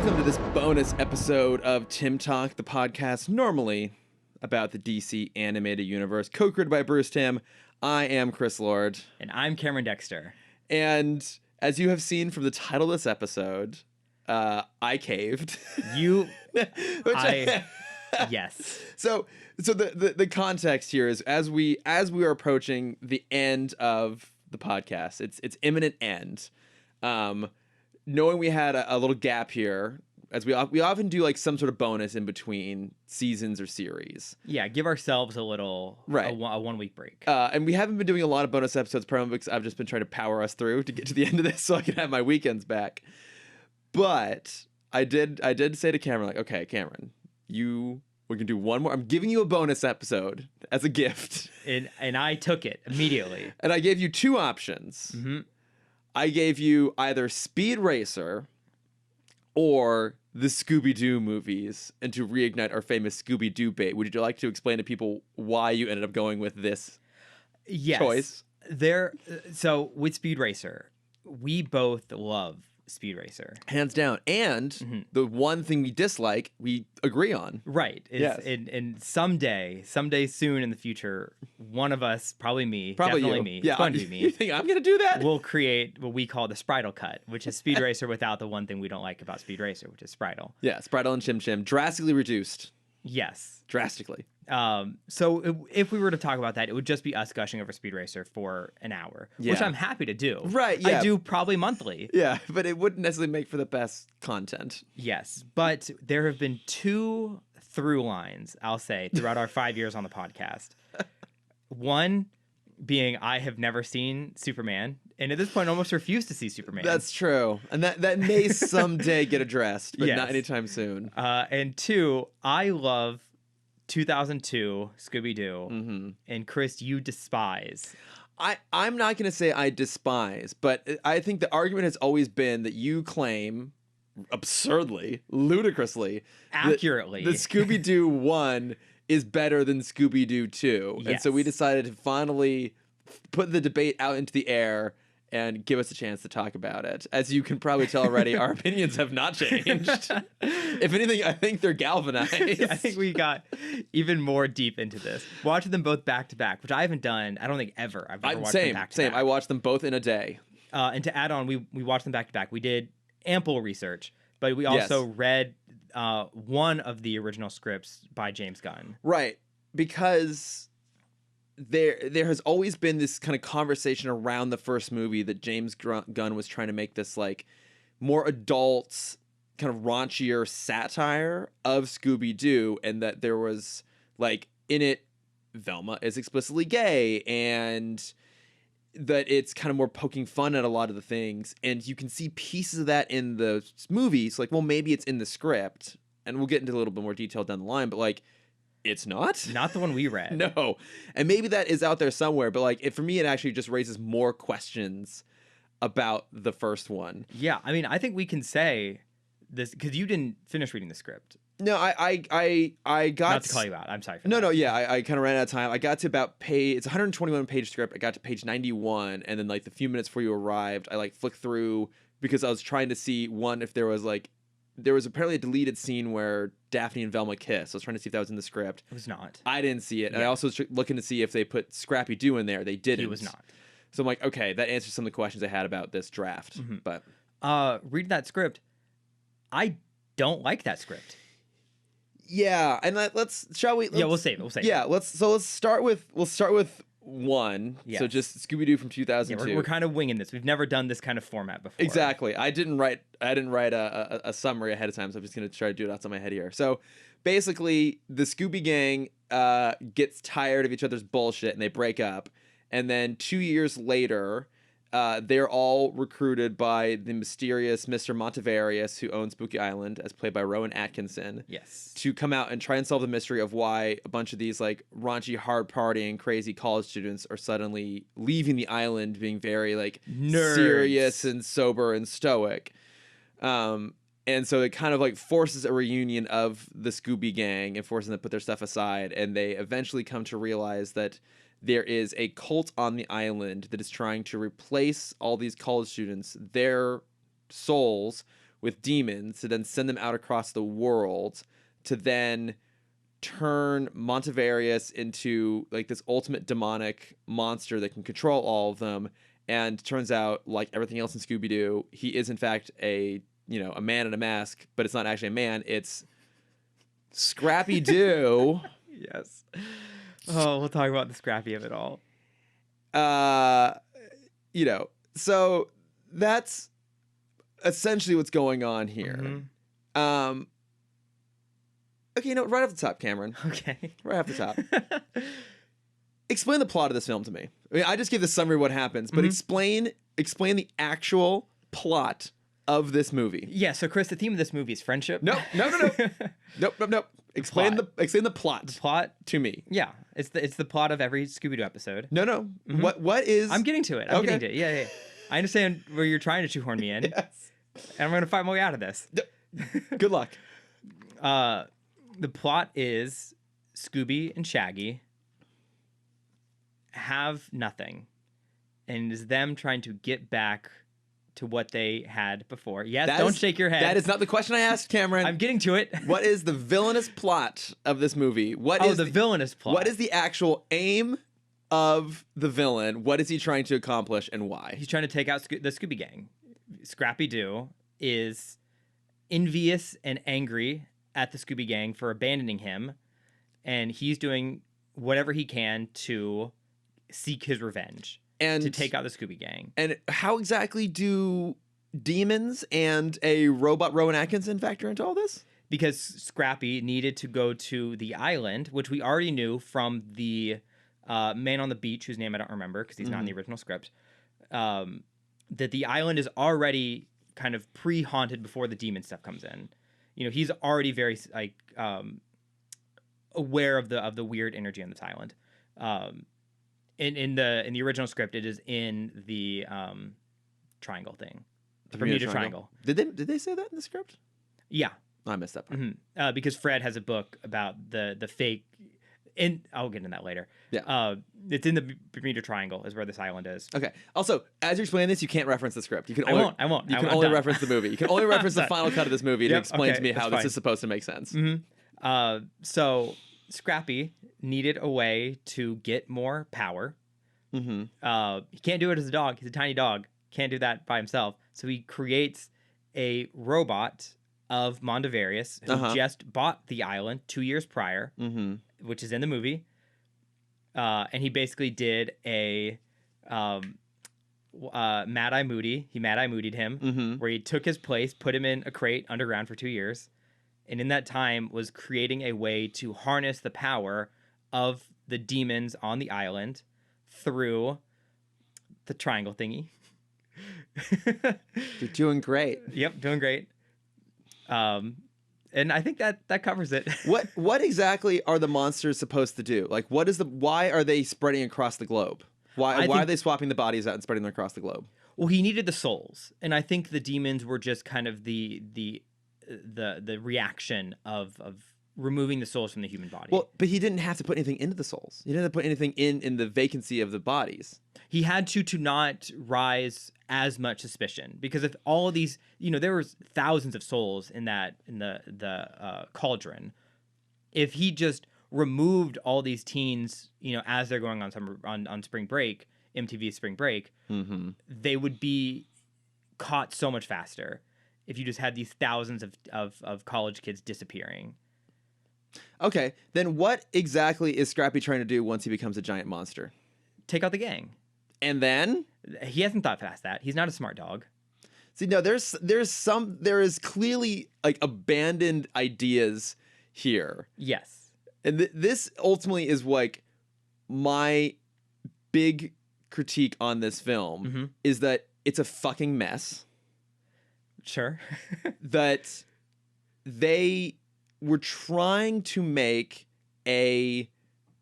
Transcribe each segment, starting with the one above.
Welcome to this bonus episode of Timm Talk, the podcast normally about the DC animated universe, co-created by Bruce Timm. I am Chris Lord. And I'm Cameron Dexter. And as you have seen from the title of this episode, I caved. Yes. So the context here is as we are approaching the end of the podcast, its imminent end. Knowing we had a little gap here, as we often do, like some sort of bonus in between seasons or series. Yeah, give ourselves a little a 1 week break. And we haven't been doing a lot of bonus episodes, probably because I've just been trying to power us through to get to the end of this so I can have my weekends back. But I did say to Cameron, like, okay, Cameron, we can do one more. I'm giving you a bonus episode as a gift. And I took it immediately. And I gave you two options. Mm-hmm. I gave you either Speed Racer or the Scooby-Doo movies, and to reignite our famous Scooby-Doo-Bate. Would you like to explain to people why you ended up going with this choice? So with Speed Racer, we both love Speed Racer. Hands down. And the one thing we dislike, we agree on. Right. Yes. And someday soon in the future, one of us, probably me, probably definitely you. me, Yeah, it's going to be me. You think I'm going to do that? We'll create what we call the Spritle cut, which is Speed Racer without the one thing we don't like about Speed Racer, which is Spritle. Yeah, Spritle and Chim Chim. Drastically reduced. Yes. Drastically. So if we were to talk about that, it would just be us gushing over Speed Racer for an hour, which I'm happy to do. Right, yeah. I do probably monthly. Yeah, but it wouldn't necessarily make for the best content. Yes, but there have been two through lines, I'll say, throughout our 5 years on the podcast. One being I have never seen Superman, and at this point almost refuse to see Superman. That's true. And that may someday get addressed, but not anytime soon. And two, I love 2002 Scooby-Doo, and Chris, you despise. I'm not going to say I despise, but I think the argument has always been that you claim, absurdly, ludicrously, accurately, that Scooby-Doo 1 is better than Scooby-Doo 2. Yes. And so we decided to finally put the debate out into the air and give us a chance to talk about it. As you can probably tell already, our opinions have not changed. If anything, I think they're galvanized. I think we got even more deep into this. Watching them both back to back, which I haven't done, I don't think ever. I've never watched them back to back. I watched them both in a day. And to add on, we watched them back to back. We did ample research, but we also read one of the original scripts by James Gunn. Right, because there has always been this kind of conversation around the first movie that James Gunn was trying to make this like more adult, kind of raunchier satire of Scooby-Doo, and that there was like in it Velma is explicitly gay, and that it's kind of more poking fun at a lot of the things, and you can see pieces of that in the movies. Like, well, maybe it's in the script, and we'll get into a little bit more detail down the line, but like, it's not the one we read. No. And maybe that is out there somewhere, but like, for me, it actually just raises more questions about the first one. Yeah, I mean, I think we can say this because you didn't finish reading the script. No, I got... Not to call you out. I'm sorry for that. No, yeah, I kind of ran out of time. I got to about it's a 121-page script. I got to page 91, and then like the few minutes before you arrived, I like flicked through because I was trying to see, one, if there was apparently a deleted scene where Daphne and Velma kiss. I was trying to see if that was in the script. It was not. I didn't see it. Yeah. And I also was looking to see if they put Scrappy-Doo in there. They didn't. He was not. So I'm like, okay, that answers some of the questions I had about this draft. But reading that script, I don't like that script. Yeah, and shall we? We'll save it. Yeah, let's start with one. Yes. So just Scooby-Doo from 2002. Yeah, we're kind of winging this. We've never done this kind of format before. Exactly. I didn't write a summary ahead of time, so I'm just going to try to do it outside my head here. So basically, the Scooby Gang gets tired of each other's bullshit and they break up. And then 2 years later, they're all recruited by the mysterious Mr. Montevarius, who owns Spooky Island, as played by Rowan Atkinson. Yes. To come out and try and solve the mystery of why a bunch of these like raunchy, hard partying, crazy college students are suddenly leaving the island, being very like nerds, serious and sober and stoic. And so it kind of like forces a reunion of the Scooby Gang and forcing them to put their stuff aside. And they eventually come to realize that there is a cult on the island that is trying to replace all these college students, their souls, with demons to then send them out across the world to then turn Montevarious into like this ultimate demonic monster that can control all of them. And turns out, like everything else in Scooby-Doo, he is in fact a man in a mask, but it's not actually a man. It's Scrappy-Doo. Yes. Oh, we'll talk about the Scrappy of it all. So that's essentially what's going on here. Mm-hmm. Okay, right off the top, Cameron. Okay. Right off the top. Explain the plot of this film to me. I mean, I just gave the summary of what happens, but explain the actual plot of this movie. Yeah, so Chris, the theme of this movie is friendship. No. Nope. Explain the plot. The plot to me. Yeah, it's the plot of every Scooby-Doo episode. No. Mm-hmm. What is? I'm getting to it. Yeah. I understand where you're trying to shoehorn me in. Yes. And I'm going to find my way out of this. Good luck. The plot is Scooby and Shaggy have nothing, and it is them trying to get back to what they had before. Yes, don't shake your head. That is not the question I asked, Cameron. I'm getting to it. What is the villainous plot of this movie? What is the villainous plot? What is the actual aim of the villain? What is he trying to accomplish, and why? He's trying to take out the Scooby Gang. Scrappy-Doo is envious and angry at the Scooby Gang for abandoning him, and he's doing whatever he can to seek his revenge and to take out the Scooby Gang. And how exactly do demons and a robot Rowan Atkinson factor into all this? Because Scrappy needed to go to the island, which we already knew from the man on the beach, whose name I don't remember because he's not in the original script, that the island is already kind of pre-haunted before the demon stuff comes in. He's already very aware of the weird energy on this island. In the original script, it is in the triangle thing, the Bermuda Triangle. Did they say that in the script? Yeah, I missed that part. because Fred has a book about the fake. And I'll get into that later. Yeah, it's in the Bermuda Triangle is where this island is. Okay. Also, as you're explaining this, you can't reference the script. I won't. You can only reference the movie. You can only reference the final cut of this movie to explain to me how this is supposed to make sense. So Scrappy needed a way to get more power. He can't do it as a dog. He's a tiny dog. Can't do that by himself. So he creates a robot of Mondavarius who just bought the island 2 years prior, which is in the movie. And he basically did a Mad-Eye Moody. He Mad-Eye Moodied him, where he took his place, put him in a crate underground for 2 years, and in that time was creating a way to harness the power of the demons on the island through the triangle thingy. You're doing great. Yep, doing great. And I think that covers it. What exactly are the monsters supposed to do? Like, why are they spreading across the globe? Why are they swapping the bodies out and spreading them across the globe? Well, he needed the souls, and I think the demons were just kind of the reaction of removing the souls from the human body. Well, but he didn't have to put anything into the souls. He didn't have to put anything in the vacancy of the bodies. He had to not rise as much suspicion, because if all of these, there was thousands of souls in the cauldron. If he just removed all these teens, as they're going on spring break, MTV spring break, they would be caught so much faster if you just had these thousands of college kids disappearing. Okay, then what exactly is Scrappy trying to do once he becomes a giant monster? Take out the gang. And then? He hasn't thought past that. He's not a smart dog. See, no, there is clearly like abandoned ideas here. Yes. And this ultimately is like my big critique on this film is that it's a fucking mess. Sure. That they were trying to make a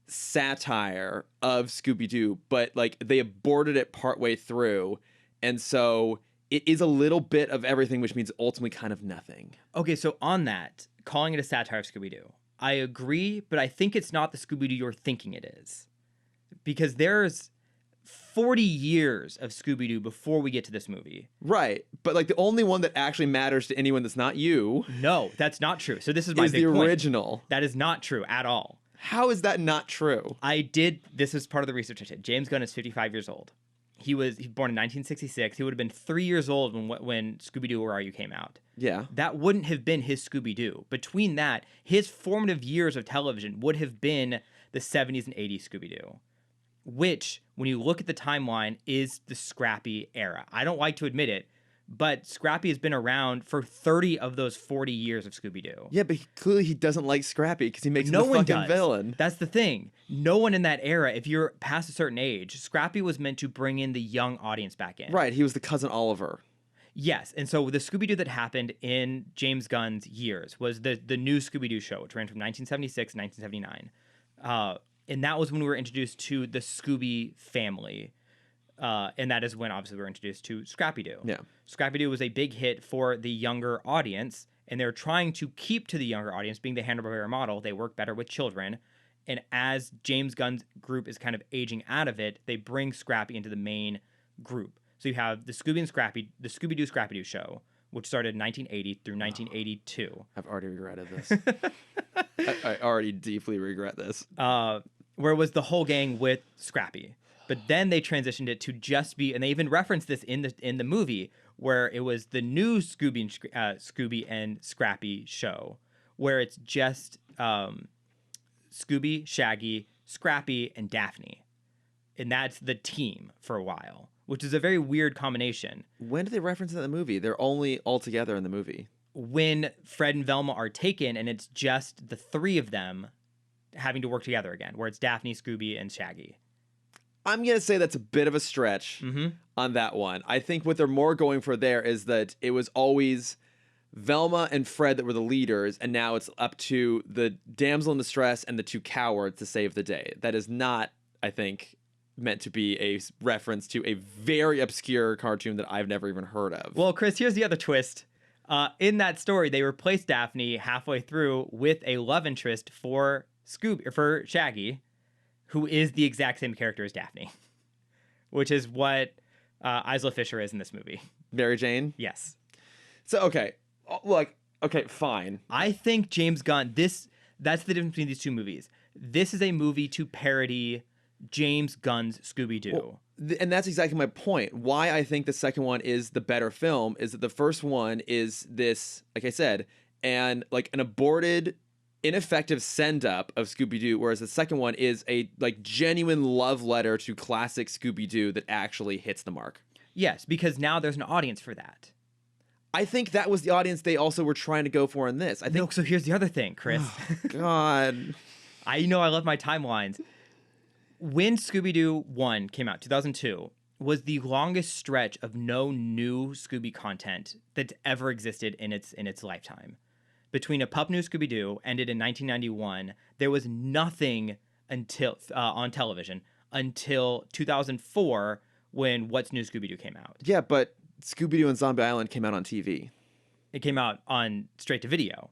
satire of Scooby-Doo, but like they aborted it partway through, and so it is a little bit of everything, which means ultimately kind of nothing. Okay, so on that, calling it a satire of Scooby-Doo, I agree, but I think it's not the Scooby-Doo you're thinking it is, because there's 40 years of Scooby-Doo before we get to this movie. Right. But like the only one that actually matters to anyone that's not you. No, that's not true. So this is my is big the point. original. That is not true at all. How is that not true? This is part of the research I did. James Gunn is 55 years old. He was born in 1966. He would have been 3 years old when Scooby-Doo Where Are You came out. Yeah. That wouldn't have been his Scooby-Doo. Between that, his formative years of television would have been the 70s and 80s Scooby-Doo, which, when you look at the timeline, is the Scrappy era. I don't like to admit it, but Scrappy has been around for 30 of those 40 years of Scooby-Doo. Yeah, but clearly he doesn't like Scrappy because he makes him No the one fucking does. villain. That's the thing. No one in that era, if you're past a certain age, Scrappy was meant to bring in the young audience back in. Right, he was the cousin Oliver. Yes, and so the Scooby-Doo that happened in James Gunn's years was the new Scooby-Doo show, which ran from 1976 to 1979. And that was when we were introduced to the Scooby family. And that is when, obviously, we were introduced to Scrappy-Doo. Yeah. Scrappy-Doo was a big hit for the younger audience, and they're trying to keep to the younger audience, being the Hanna-Barbera model. They work better with children. And as James Gunn's group is kind of aging out of it, they bring Scrappy into the main group. So you have the the Scooby-Doo Scrappy-Doo show, which started in 1980 through 1982. I've already regretted this. I already deeply regret this. Where it was the whole gang with Scrappy. But then they transitioned it to just be, and they even referenced this in the movie, where it was the new Scooby and Scrappy show, where it's just Scooby, Shaggy, Scrappy, and Daphne. And that's the team for a while, which is a very weird combination. When do they reference it in the movie? They're only all together in the movie. When Fred and Velma are taken, and it's just the three of them having to work together again, where it's Daphne, Scooby, and Shaggy. I'm going to say that's a bit of a stretch on that one. I think what they're more going for there is that it was always Velma and Fred that were the leaders, and now it's up to the damsel in distress and the two cowards to save the day. That is not, I think, meant to be a reference to a very obscure cartoon that I've never even heard of. Well, Chris, here's the other twist. In that story, they replaced Daphne halfway through with a love interest for Shaggy, who is the exact same character as Daphne, which is what Isla Fisher is in this movie. Mary Jane? Yes. So, okay. Okay, fine. I think James Gunn, that's the difference between these two movies. This is a movie to parody James Gunn's Scooby-Doo. Well, and that's exactly my point. Why I think the second one is the better film is that the first one is this, like I said, and like an aborted, ineffective send-up of Scooby-Doo, whereas the second one is a like genuine love letter to classic Scooby-Doo that actually hits the mark. Yes, because now there's an audience for that. I think that was the audience they also were trying to go for in this. I think. No, so here's the other thing, Chris. Oh, God. I love my timelines. When Scooby-Doo 1 came out, 2002, was the longest stretch of no new Scooby content that ever existed in its lifetime. Between A Pup New Scooby-Doo ended in 1991, there was nothing until on television until 2004 when What's New Scooby-Doo came out. Yeah, but Scooby-Doo and Zombie Island came out on TV. It came out on straight to video,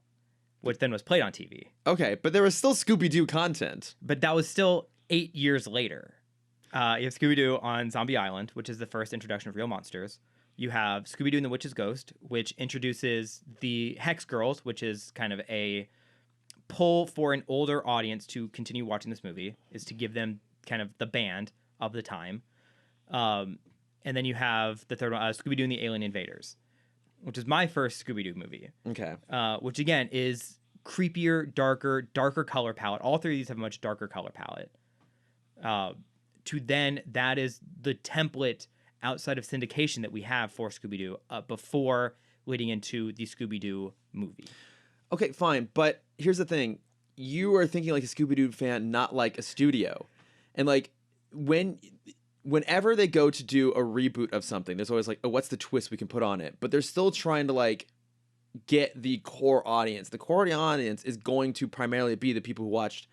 which then was played on TV. Okay, but there was still Scooby-Doo content. But that was still 8 years later. You have Scooby-Doo on Zombie Island, which is the first introduction of real monsters. You have Scooby-Doo and the Witch's Ghost, which introduces the Hex Girls, which is kind of a pull for an older audience to continue watching this movie, is to give them kind of the band of the time. And then you have the third one, Scooby-Doo and the Alien Invaders, which is my first Scooby-Doo movie. Okay. Which, again, is creepier, darker color palette. All three of these have a much darker color palette. That is the template outside of syndication that we have for Scooby-Doo before leading into the Scooby-Doo movie. Okay, fine. But here's the thing. You are thinking like a Scooby-Doo fan, not like a studio. And like whenever they go to do a reboot of something, there's always like, oh, what's the twist we can put on it? But they're still trying to like get the core audience. The core audience is going to primarily be the people who watched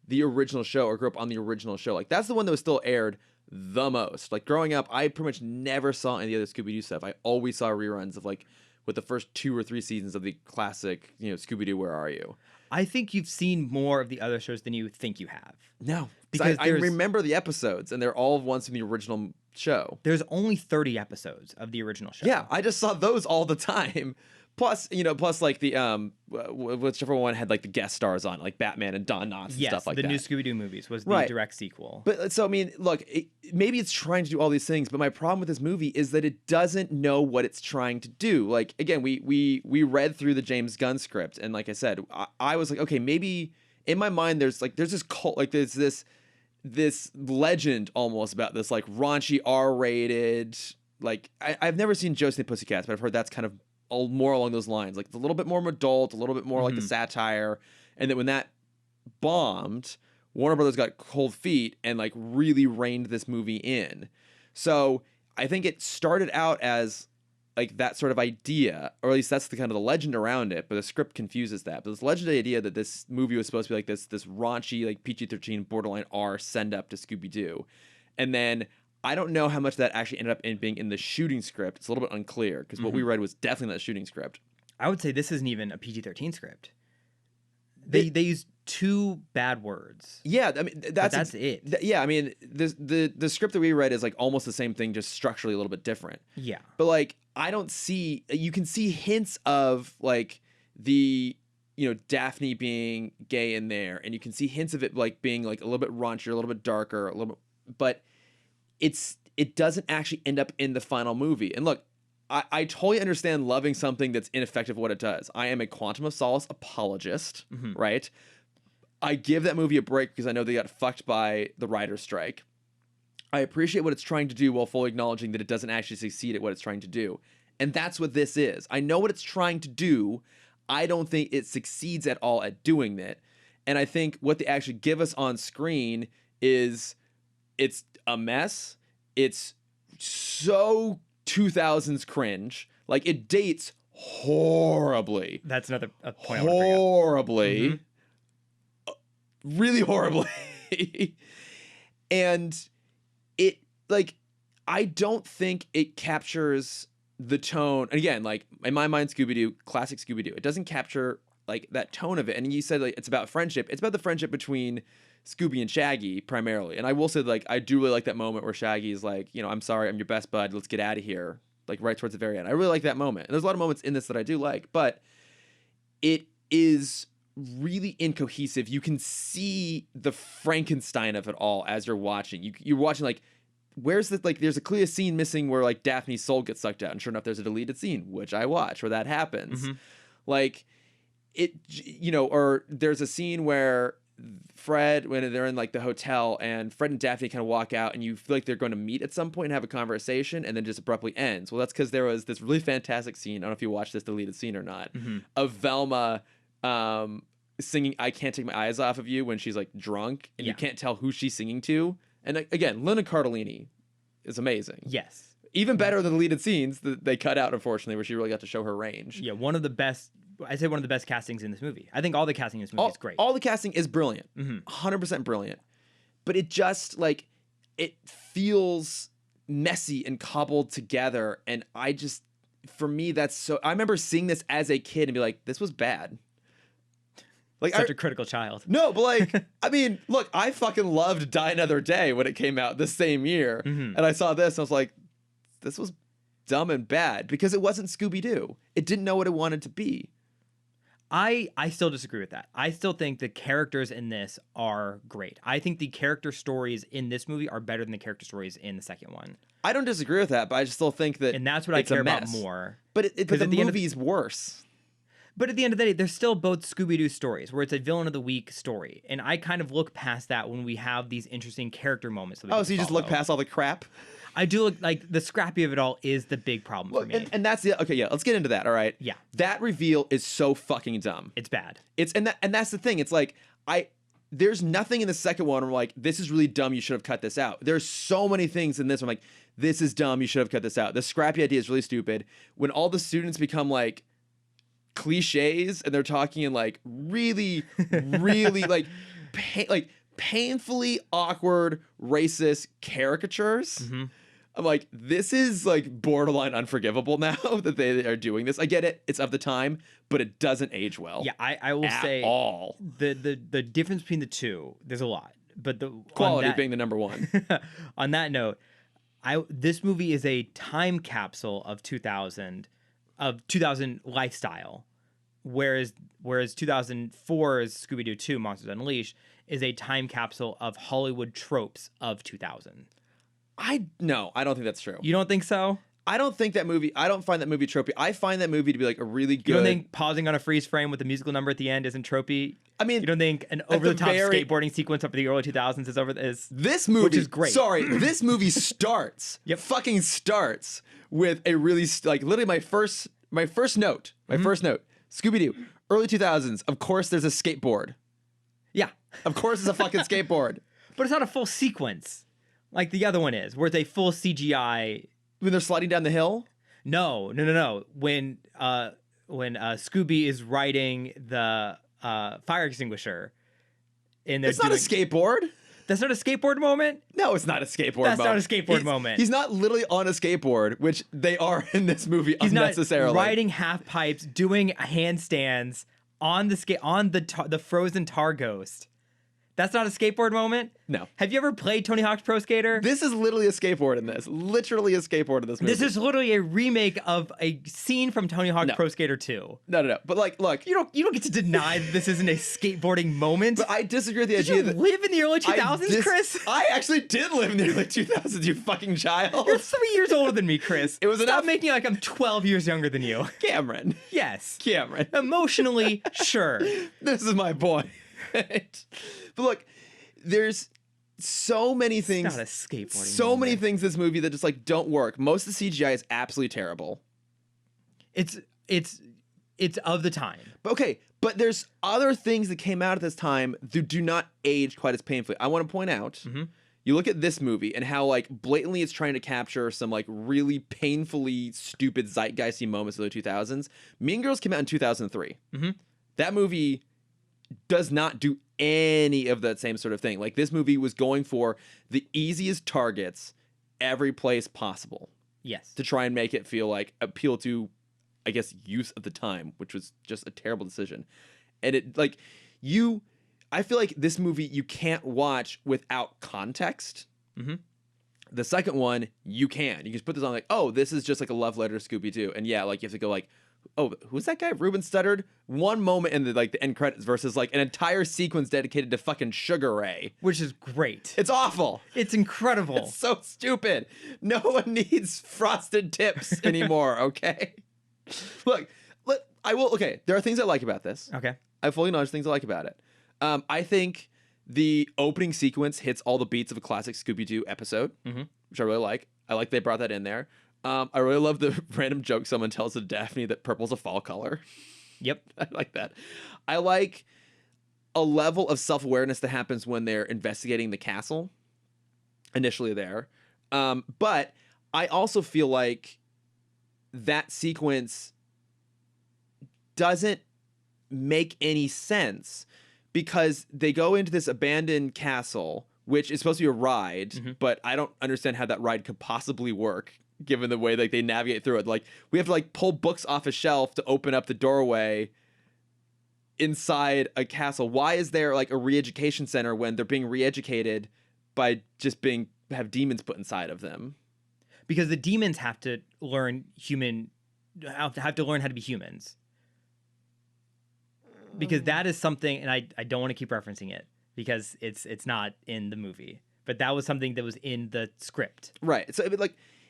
the original show or grew up on the original show. Like that's the one that was still aired the most. Like growing up, I pretty much never saw any other Scooby-Doo stuff. I always saw reruns of like with the first 2 or 3 seasons of the classic, Scooby-Doo, Where Are You? I think you've seen more of the other shows than you think you have. No. Because I remember the episodes, and they're all ones from the original show. There's only 30 episodes of the original show. Yeah, I just saw those all the time. Plus, like the whichever one had like the guest stars on, like Batman and Don Knotts and stuff like that. The new Scooby-Doo movies was the direct sequel. But so I mean, look, maybe it's trying to do all these things, but my problem with this movie is that it doesn't know what it's trying to do. Like again, we read through the James Gunn script, and like I said, I was like, okay, maybe in my mind there's this cult, like there's this legend almost about this like raunchy R-rated, like I've never seen Josie and the Pussycats, but I've heard that's kind of more along those lines. Like it's a little bit more adult, a little bit more like a satire. And then when that bombed, Warner Brothers got cold feet and like really reined this movie in. So I think it started out as like that sort of idea, or at least that's the kind of the legend around it, but the script confuses that. But this legendary idea that this movie was supposed to be like this raunchy, like PG-13 borderline R send up to Scooby-Doo. And then I don't know how much that actually ended up being in the shooting script. It's a little bit unclear because what we read was definitely not the shooting script. I would say this isn't even a PG-13 script. They use 2 bad words. Yeah, I mean that's it. Yeah, I mean the script that we read is like almost the same thing, just structurally a little bit different. Yeah, but like I don't see. You can see hints of like the Daphne being gay in there, and you can see hints of it like being like a little bit raunchier, a little bit darker, a little bit, but it doesn't actually end up in the final movie. And look, I totally understand loving something that's ineffective at what it does. I am a Quantum of Solace apologist, right? I give that movie a break because I know they got fucked by the writer's strike. I appreciate what it's trying to do while fully acknowledging that it doesn't actually succeed at what it's trying to do. And that's what this is. I know what it's trying to do. I don't think it succeeds at all at doing that. And I think what they actually give us on screen is it's a mess. It's so 2000s cringe. Like it dates horribly. That's another point horribly. Really horribly. And it like I don't think it captures the tone. And again, like in my mind, Scooby-Doo, classic Scooby-Doo, it doesn't capture like that tone of it. And you said like it's about friendship. It's about the friendship between Scooby and Shaggy primarily. And I will say like I do really like that moment where Shaggy is like, I'm sorry, I'm your best bud, let's get out of here. Like right towards the very end. I really like that moment. And there's a lot of moments in this that I do like, but it is really incohesive. You can see the Frankenstein of it all as you're watching. You're watching like, where's the like? There's a clear scene missing where like Daphne's soul gets sucked out, and sure enough, there's a deleted scene which I watch where that happens. Like it, or there's a scene where Fred, when they're in like the hotel, and Fred and Daphne kind of walk out, and you feel like they're going to meet at some point and have a conversation, and then just abruptly ends. Well, that's because there was this really fantastic scene. I don't know if you watched this deleted scene or not, of Velma singing "I Can't Take My Eyes Off of You" when she's like drunk, and you can't tell who she's singing to. And again, Linda Cardellini is amazing. Yes. Even better than the deleted scenes that they cut out, unfortunately, where she really got to show her range. Yeah, one of the best castings in this movie. I think all the casting in this movie is great. All the casting is brilliant. 100% brilliant. But it just, like, it feels messy and cobbled together. And for me, that's so... I remember seeing this as a kid and be like, this was bad. Like Such a critical child. No, but like, I mean, look, I fucking loved Die Another Day when it came out this same year. And I saw this and I was like, this was dumb and bad because it wasn't Scooby-Doo. It didn't know what it wanted to be. I still disagree with that. I still think the characters in this are great. I think the character stories in this movie are better than the character stories in the second one. I don't disagree with that, but I just still think that and that's what I care about more. But the movie's worse. But at the end of the day, they're still both Scooby-Doo stories where it's a villain of the week story. And I kind of look past that when we have these interesting character moments. So you just look past all the crap? I do look like the scrappy of it all is the big problem for me. And that's the... Okay, yeah, let's get into that, all right? Yeah. That reveal is so fucking dumb. It's bad. And that's the thing. It's like, there's nothing in the second one where I'm like, this is really dumb, you should have cut this out. There's so many things in this where I'm like, this is dumb, you should have cut this out. The scrappy idea is really stupid. When all the students become like cliches and they're talking in like really like painfully awkward racist caricatures. I'm like, this is like borderline unforgivable now that they are doing this. I get it, it's of the time, but it doesn't age well. Yeah, I will say all the difference between the two, there's a lot. Quality being the number one. On that note, this movie is a time capsule of 2000 lifestyle, whereas 2004's Scooby-Doo 2 Monsters Unleashed is a time capsule of Hollywood tropes of 2000. No, I don't think that's true. You don't think so? I don't find that movie tropey. I find that movie to be like a really good. You don't think pausing on a freeze frame with a musical number at the end isn't tropey? I mean, you don't think an over-the-top skateboarding sequence of the early 2000s is this movie, which is great. Sorry, this movie starts. Fucking starts with a really literally my first note. Scooby-Doo, early 2000s. Of course, there's a skateboard. Yeah, of course, it's a fucking skateboard. But it's not a full sequence like the other one is, where it's a full CGI. When they're sliding down the hill? No. When Scooby is riding the fire extinguisher, it's not a skateboard. That's not a skateboard moment? No, it's not a skateboard moment. That's not a skateboard moment. He's not literally on a skateboard, which they are in this movie unnecessarily. He's not riding half pipes, doing handstands on the frozen tar ghost. That's not a skateboard moment? No. Have you ever played Tony Hawk's Pro Skater? This is literally a skateboard in this. Literally a skateboard in this movie. This is literally a remake of a scene from Tony Hawk's Pro Skater 2. No. But look. You don't get to deny that this isn't a skateboarding moment. But I disagree with the idea that... Did you live in the early 2000s, Chris? I actually did live in the early 2000s, you fucking child. You're 3 years older than me, Chris. Stop making like I'm 12 years younger than you. Cameron. Yes. Cameron. Emotionally, sure. This is my point. But look... There's so many things. It's not a skateboarding. So many things in this movie that just don't work. Most of the CGI is absolutely terrible. It's of the time. But there's other things that came out at this time that do not age quite as painfully. I want to point out. You look at this movie and how blatantly it's trying to capture some really painfully stupid zeitgeisty moments of the 2000s. Mean Girls came out in 2003. That movie does not do any of that same sort of thing. This movie was going for the easiest targets every place possible. Yes. To try and make it feel appeal to, I guess, youth of the time, which was just a terrible decision. And I feel like this movie you can't watch without context. The second one, you can. You can just put this on oh, this is just a love letter to Scooby-Doo. And yeah, you have to go oh, who's that guy? Ruben Studdard? One moment in the end credits versus an entire sequence dedicated to fucking Sugar Ray. Which is great. It's awful. It's incredible. It's so stupid. No one needs frosted tips anymore, okay? Look, there are things I like about this. Okay. I fully acknowledge things I like about it. I think the opening sequence hits all the beats of a classic Scooby-Doo episode, which I really like. I like they brought that in there. I really love the random joke someone tells to Daphne that purple's a fall color. Yep. I like that. I like a level of self-awareness that happens when they're investigating the castle initially there. But I also feel like that sequence doesn't make any sense because they go into this abandoned castle, which is supposed to be a ride, but I don't understand how that ride could possibly work. Given the way they navigate through it, we have to pull books off a shelf to open up the doorway inside a castle. Why is there a re-education center when they're being re-educated by just have demons put inside of them? Because the demons have to learn how to be humans. Because that is something, and I don't want to keep referencing it because it's not in the movie, but that was something that was in the script. Right. So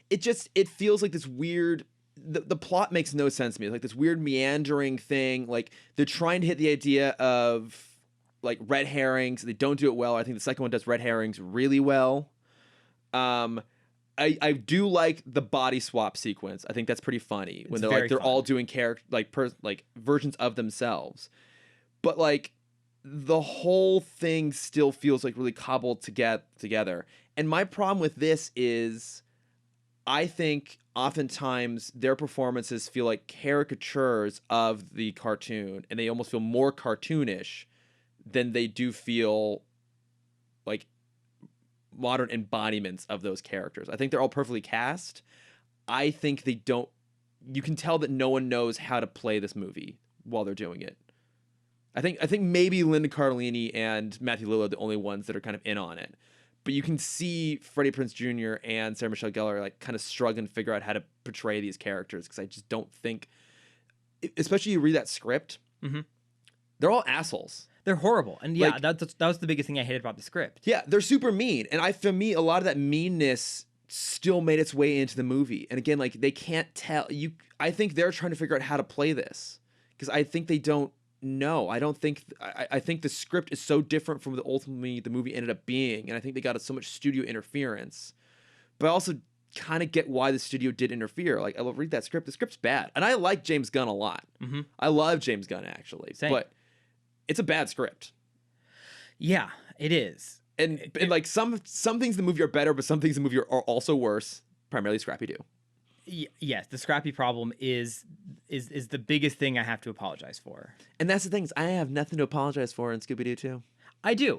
it feels like this weird, the plot makes no sense to me. It's this weird meandering thing. They're trying to hit the idea of red herrings. They don't do it well. I think the second one does red herrings really well. I do like the body swap sequence. I think that's pretty funny when they're all doing versions of themselves. But the whole thing still feels really cobbled together. And my problem with this is I think oftentimes their performances feel like caricatures of the cartoon, and they almost feel more cartoonish than they do feel like modern embodiments of those characters. I think they're all perfectly cast. I think they don't... You can tell that no one knows how to play this movie while they're doing it. I think maybe Linda Cardellini and Matthew Lillard are the only ones that are kind of in on it. But you can see Freddie Prinze Jr. and Sarah Michelle Gellar like kind of struggling to figure out how to portray these characters, because I just don't think, especially you read that script, they're all assholes. They're horrible. And yeah, Like, that was the biggest thing I hated about the script. Yeah, they're super mean. And for me, a lot of that meanness still made its way into the movie. And again, like, they can't tell you. I think they're trying to figure out how to play this, because I think they don't know. I think the script is so different from what ultimately the movie ended up being. And I think they got so much studio interference. But I also kind of get why the studio did interfere. Like, I will read that script. The script's bad. And I like James Gunn a lot. I love James Gunn, actually. Same. But it's a bad script. Yeah, it is. And like some things in the movie are better, but some things in the movie are also worse. Primarily Scrappy-Doo. Yes, the Scrappy problem is the biggest thing I have to apologize for. And that's the thing, is I have nothing to apologize for in Scooby-Doo 2. I do.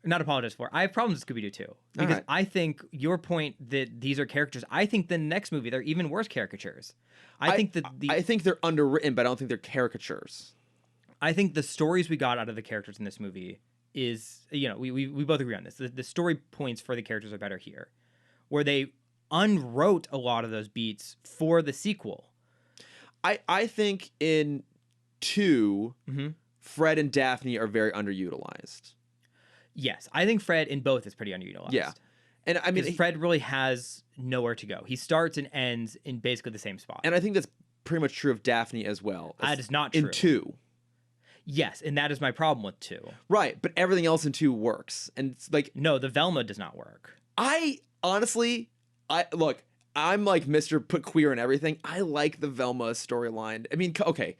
Not apologize for. I have problems with Scooby-Doo 2. Because I think your point that these are caricatures, I think the next movie, they're even worse caricatures. I think they're underwritten, but I don't think they're caricatures. I think the stories we got out of the characters in this movie is, we both agree on this. The story points for the characters are better here, where they unwrote a lot of those beats for the sequel. I think in 2, Fred and Daphne are very underutilized. Yes, I think Fred in both is pretty underutilized. Yeah. And I mean, Fred really has nowhere to go. He starts and ends in basically the same spot. And I think that's pretty much true of Daphne as well. That is not true. In 2. Yes, and that is my problem with 2. Right, but everything else in 2 works. And it's like, no, the Velma does not work. Honestly, I'm like Mr. Put Queer and everything. I like the Velma storyline. I mean, okay.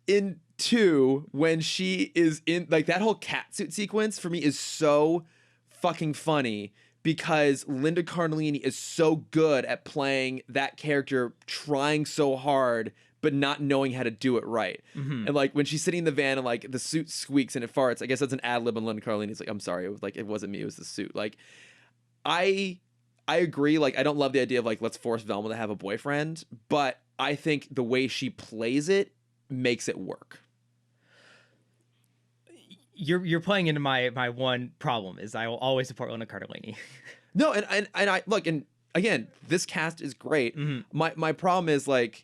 In 2, when she is in, like, that whole catsuit sequence for me is so fucking funny, because Linda Cardellini is so good at playing that character, trying so hard but not knowing how to do it right. And like when she's sitting in the van and like the suit squeaks and it farts, I guess that's an ad lib on Linda Cardellini's like, I'm sorry, it wasn't me, it was the suit. Like, I agree, like, I don't love the idea of like, let's force Velma to have a boyfriend, but I think the way she plays it makes it work. You're playing into my one problem is I will always support Linda Cardellini. No, and I look, and again, this cast is great. My problem is, like,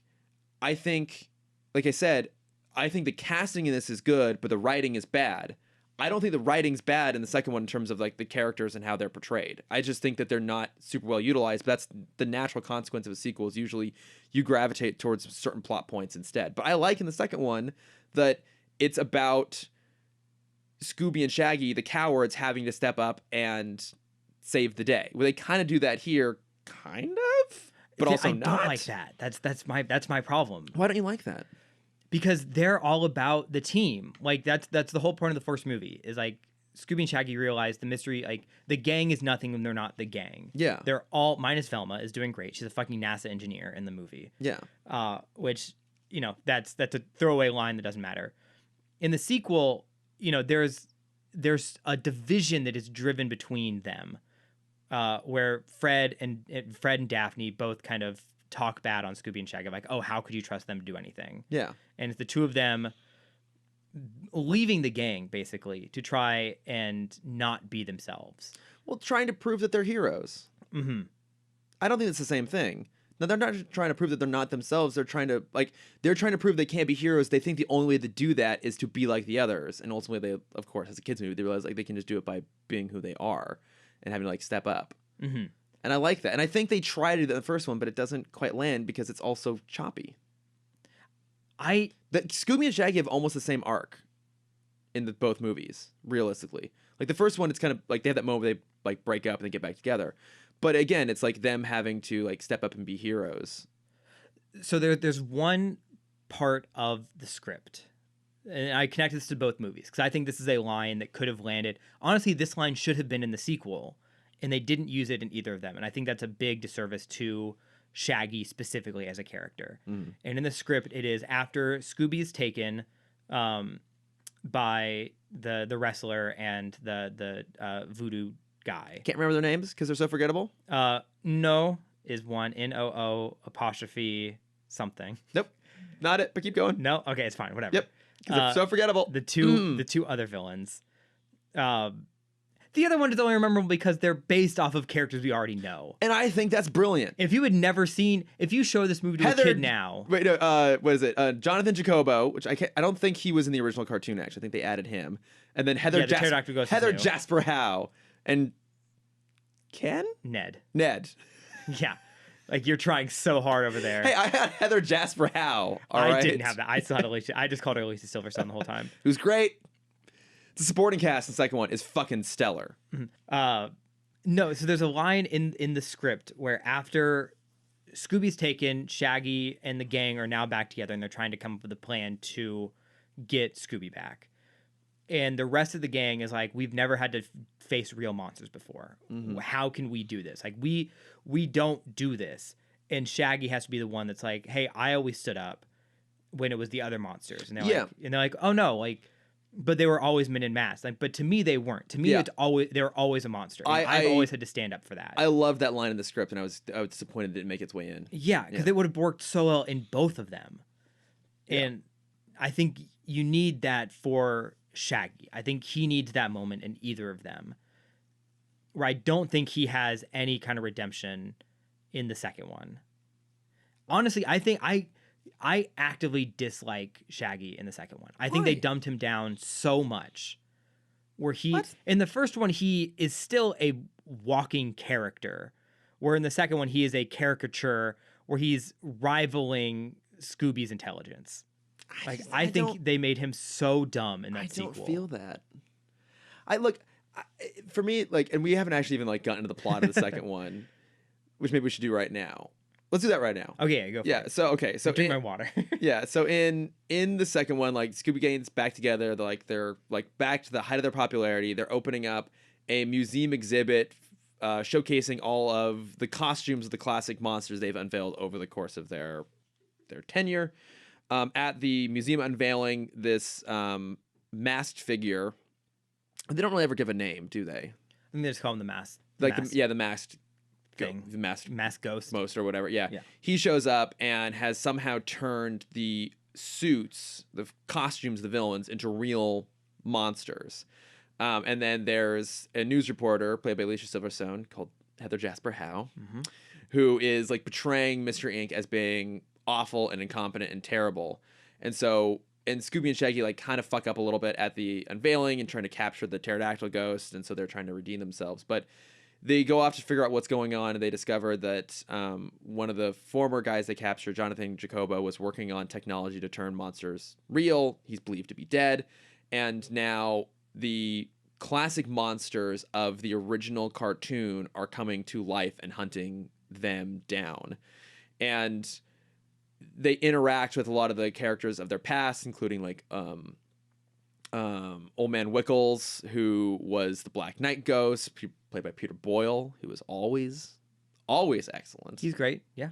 I think, like I said, I think the casting in this is good, but the writing is bad. I don't think the writing's bad in the second one in terms of like the characters and how they're portrayed. I just think that they're not super well utilized, but that's the natural consequence of a sequel, is usually you gravitate towards certain plot points instead. But I like in the second one that it's about Scooby and Shaggy, the cowards, having to step up and save the day. Well, they kind of do that here, kind of, but also not. I don't like that. That's my problem. Why don't you like that? Because they're all about the team. Like that's the whole point of the first movie, is like Scooby and Shaggy realize the mystery, like the gang is nothing when they're not the gang. Yeah. They're all, minus Velma is doing great. She's a fucking NASA engineer in the movie. Yeah. Which, that's a throwaway line that doesn't matter. In the sequel, there's a division that is driven between them, where Fred and Daphne both kind of talk bad on Scooby and Shaggy, like, oh, how could you trust them to do anything? Yeah. And it's the two of them leaving the gang, basically, to try and not be themselves. Well, trying to prove that they're heroes. I don't think it's the same thing. No, they're not trying to prove that they're not themselves. They're trying to prove they can't be heroes. They think the only way to do that is to be like the others. And ultimately, they, of course, as a kids movie, they realize like they can just do it by being who they are and having to like step up. And I like that. And I think they tried to do that in the first one, but it doesn't quite land because it's also choppy. Scooby and Shaggy have almost the same arc in both movies, realistically. Like the first one, it's kind of like they have that moment where they like break up and they get back together. But again, it's like them having to like step up and be heroes. So there's one part of the script, and I connect this to both movies because I think this is a line that could have landed. Honestly, this line should have been in the sequel, and they didn't use it in either of them. And I think that's a big disservice to Shaggy specifically as a character. And in the script, it is after Scooby is taken by the wrestler and the voodoo guy. Can't remember their names because they're so forgettable. No is one, Noo apostrophe something. Nope. Not it, but keep going. No? Okay, it's fine. Whatever. Yep. Because it's so forgettable. The two other villains. The other one is only memorable because they're based off of characters we already know. And I think that's brilliant. If you show this movie to a kid now. Wait, no, what is it? Jonathan Jacobo, which I don't think he was in the original cartoon, actually. I think they added him. And then Heather Jasper Howe. And Ken? Ned. Yeah. Like, you're trying so hard over there. Hey, I had Heather Jasper Howe. I didn't have that. I still had Alicia. I just called her Alicia Silverstone the whole time. It was great. The supporting cast in the second one is fucking stellar. No, so there's a line in the script where after Scooby's taken, Shaggy and the gang are now back together and they're trying to come up with a plan to get Scooby back. And the rest of the gang is like, we've never had to face real monsters before. Mm-hmm. How can we do this? Like, we don't do this. And Shaggy has to be the one that's like, hey, I always stood up when it was the other monsters. And they're like, oh no, like, but they were always men in masks. Like, but to me, they weren't. To me, they were always a monster. I've always had to stand up for that. I love that line in the script, and I was disappointed it didn't make its way in. Yeah, because it would have worked so well in both of them. Yeah. And I think you need that for Shaggy. I think he needs that moment in either of them. Where I don't think he has any kind of redemption in the second one. Honestly, I think I actively dislike Shaggy in the second one. I think they dumped him down so much. Where in the first one, he is still a walking character. Where in the second one, he is a caricature where he's rivaling Scooby's intelligence. I think they made him so dumb in that sequel. I don't feel that. For me, and we haven't actually even gotten into the plot of the second one, which maybe we should do right now. Let's do that right now. Okay, go for it. So drink my water. Yeah, so in the second one, Scooby Gang's back together. They're back to the height of their popularity. They're opening up a museum exhibit showcasing all of the costumes of the classic monsters they've unveiled over the course of their tenure. At the museum unveiling, this masked figure. They don't really ever give a name, do they? I think they just call him the masked. The masked thing. The masked ghost. Most or whatever. Yeah. He shows up and has somehow turned the suits, the costumes, the villains into real monsters. And then there's a news reporter played by Alicia Silverstone called Heather Jasper Howe, who is portraying Mr. Ink as being awful and incompetent and terrible. And Scooby and Shaggy kind of fuck up a little bit at the unveiling and trying to capture the pterodactyl ghost, and so they're trying to redeem themselves. But they go off to figure out what's going on, and they discover that one of the former guys they captured, Jonathan Jacobo, was working on technology to turn monsters real. He's believed to be dead. And now the classic monsters of the original cartoon are coming to life and hunting them down. And they interact with a lot of the characters of their past, including Old Man Wickles, who was the Black Knight ghost, played by Peter Boyle, who was always excellent. He's great, yeah.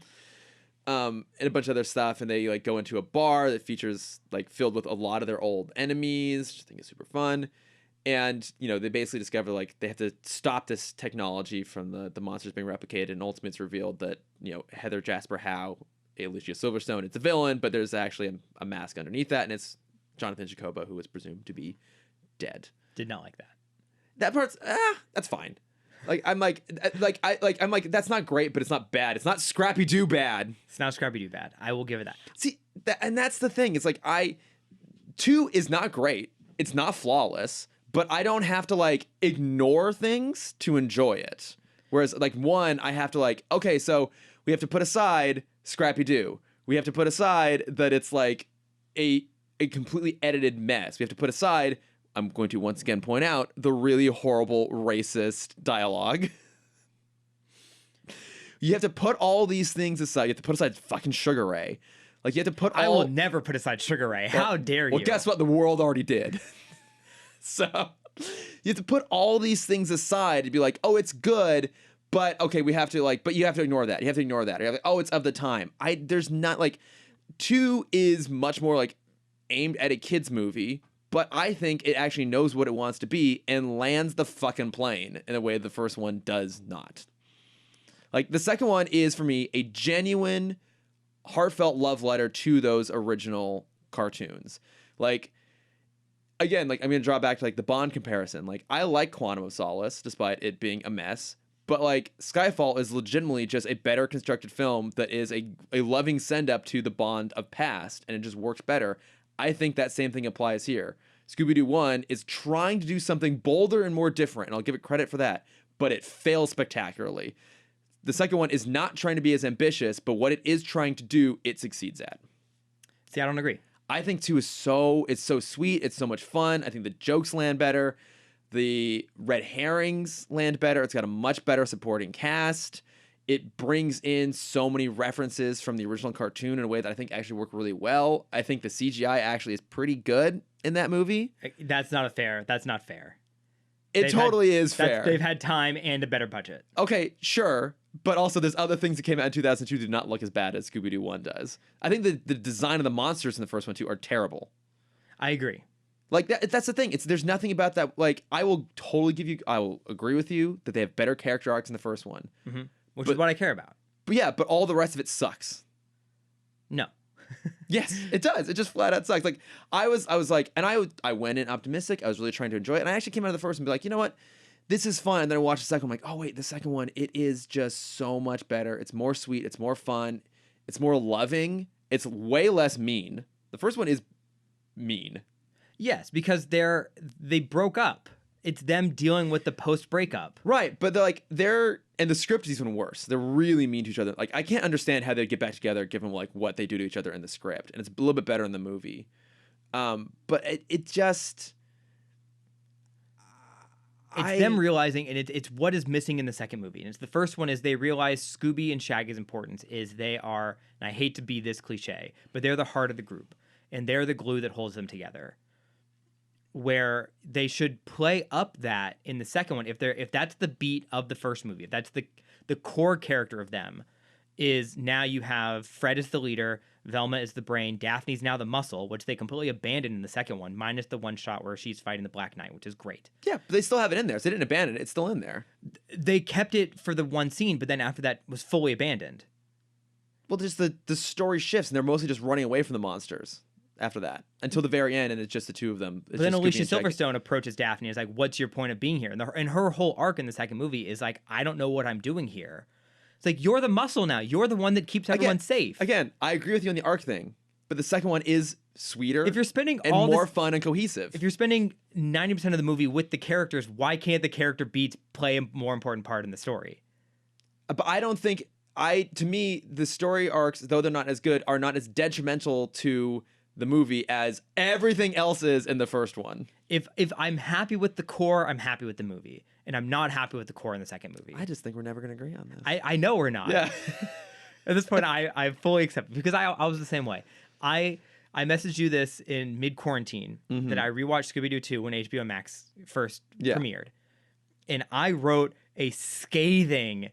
And a bunch of other stuff, and they go into a bar that features filled with a lot of their old enemies, which I think is super fun. And they basically discover they have to stop this technology from the monsters being replicated, and ultimately it's revealed that Heather Jasper Howe, Alicia Silverstone, it's a villain, but there's actually a mask underneath that, and it's Jonathan Jacobo, who was presumed to be dead. Did not like that. That part's that's fine. I'm that's not great, but it's not bad. It's not Scrappy-Doo-Bad. It's not Scrappy-Doo-Bad. I will give it that. See, and that's the thing. It's 2 is not great. It's not flawless, but I don't have to ignore things to enjoy it. Whereas 1, I have to okay, so we have to put aside Scrappy-Doo. We have to put aside that it's a completely edited mess. We have to put aside, I'm going to once again point out, the really horrible racist dialogue. You have to put all these things aside. You have to put aside fucking Sugar Ray. You have to put I will never put aside Sugar Ray. How dare you? Well, guess what? The world already did. So you have to put all these things aside and be oh, it's good, but okay, we have to but you have to ignore that. You have to ignore that. You're oh, it's of the time. There's not 2 is much more aimed at a kid's movie, but I think it actually knows what it wants to be and lands the fucking plane in a way the first one does not. The second one is, for me, a genuine heartfelt love letter to those original cartoons. Like, again, like I'm gonna draw back to like the Bond comparison. Like, I like Quantum of Solace despite it being a mess, but like Skyfall is legitimately just a better constructed film that is a loving send up to the Bond of past, and it just works better. I think that same thing applies here. Scooby-Doo 1 is trying to do something bolder and more different, and I'll give it credit for that, but it fails spectacularly. The second one is not trying to be as ambitious, but what it is trying to do, it succeeds at. See, I don't agree. I think 2 is so sweet. It's so much fun. I think the jokes land better. The red herrings land better. It's got a much better supporting cast. It brings in so many references from the original cartoon in a way that I think actually work really well. I think the CGI actually is pretty good in that movie. That's not fair. It totally is fair. They've had time and a better budget. Okay, sure. But also there's other things that came out in 2002 do not look as bad as Scooby-Doo 1 does. I think the design of the monsters in the first one, too, are terrible. I agree. Like, that's the thing. There's nothing about that. Like, I will agree with you that they have better character arcs in the first one. Mm-hmm. Which is what I care about. But yeah, but all the rest of it sucks. No. Yes, it does. It just flat out sucks. Like, I was like, and I went in optimistic. I was really trying to enjoy it. And I actually came out of the first one and be like, you know what? This is fun. And then I watched the second one. I'm like, oh, wait, the second one, it is just so much better. It's more sweet. It's more fun. It's more loving. It's way less mean. The first one is mean. Yes, because they broke up. It's them dealing with the post-breakup. Right, but and the script is even worse. They're really mean to each other. Like, I can't understand how they'd get back together given like what they do to each other in the script. And it's a little bit better in the movie. But it just... It's them realizing, and it's what is missing in the second movie. And it's the first one is they realize Scooby and Shaggy's importance is they are, and I hate to be this cliche, but they're the heart of the group. And they're the glue that holds them together. Where they should play up that in the second one, if that's the beat of the first movie, if that's the core character of them, is now you have Fred as the leader, Velma is the brain, Daphne's now the muscle, which they completely abandoned in the second one, minus the one shot where she's fighting the Black Knight, which is great. Yeah, but they still have it in there, so they didn't abandon it. It's still in there. They kept it for the one scene, but then after that was fully abandoned. Well, just the story shifts, and they're mostly just running away from the monsters after that until the very end, and it's just the two of them. But then Alicia Silverstone approaches Daphne and is like, what's your point of being here? And her whole arc in the second movie is like, I don't know what I'm doing here. It's like, you're the muscle now. You're the one that keeps everyone safe. Again, I agree with you on the arc thing, but the second one is sweeter. If you're spending and more fun and cohesive. If you're spending 90% of the movie with the characters, why can't the character beats play a more important part in the story? But I don't think to me, the story arcs, though they're not as good, are not as detrimental to the movie as everything else is in the first one. If I'm happy with the core, I'm happy with the movie. And I'm not happy with the core in the second movie. I just think we're never going to agree on this. I know we're not. Yeah. At this point, I fully accept it because I was the same way. I messaged you this in mid-quarantine that I rewatched Scooby-Doo 2 when HBO Max first premiered. And I wrote a scathing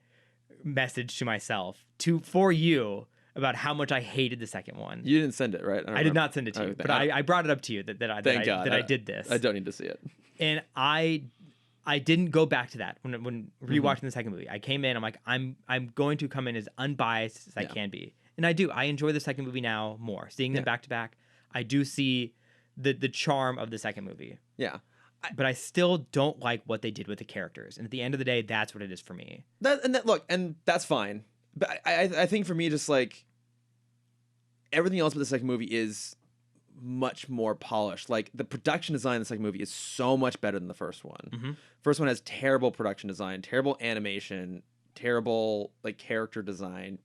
message to myself for you about how much I hated the second one. You didn't send it, right? I did not send it to you, but I brought it up to you that I did this. I don't need to see it. And I didn't go back to that when rewatching the second movie. I came in, I'm like, I'm going to come in as unbiased as I can be. And I do. I enjoy the second movie now more. Seeing them back to back, I do see the charm of the second movie. Yeah. But I still don't like what they did with the characters. And at the end of the day, that's what it is for me. And that's fine. But I think for me, just like everything else about the second movie is much more polished. Like the production design in the second movie is so much better than the first one. First one has terrible production design, terrible animation, terrible like character design.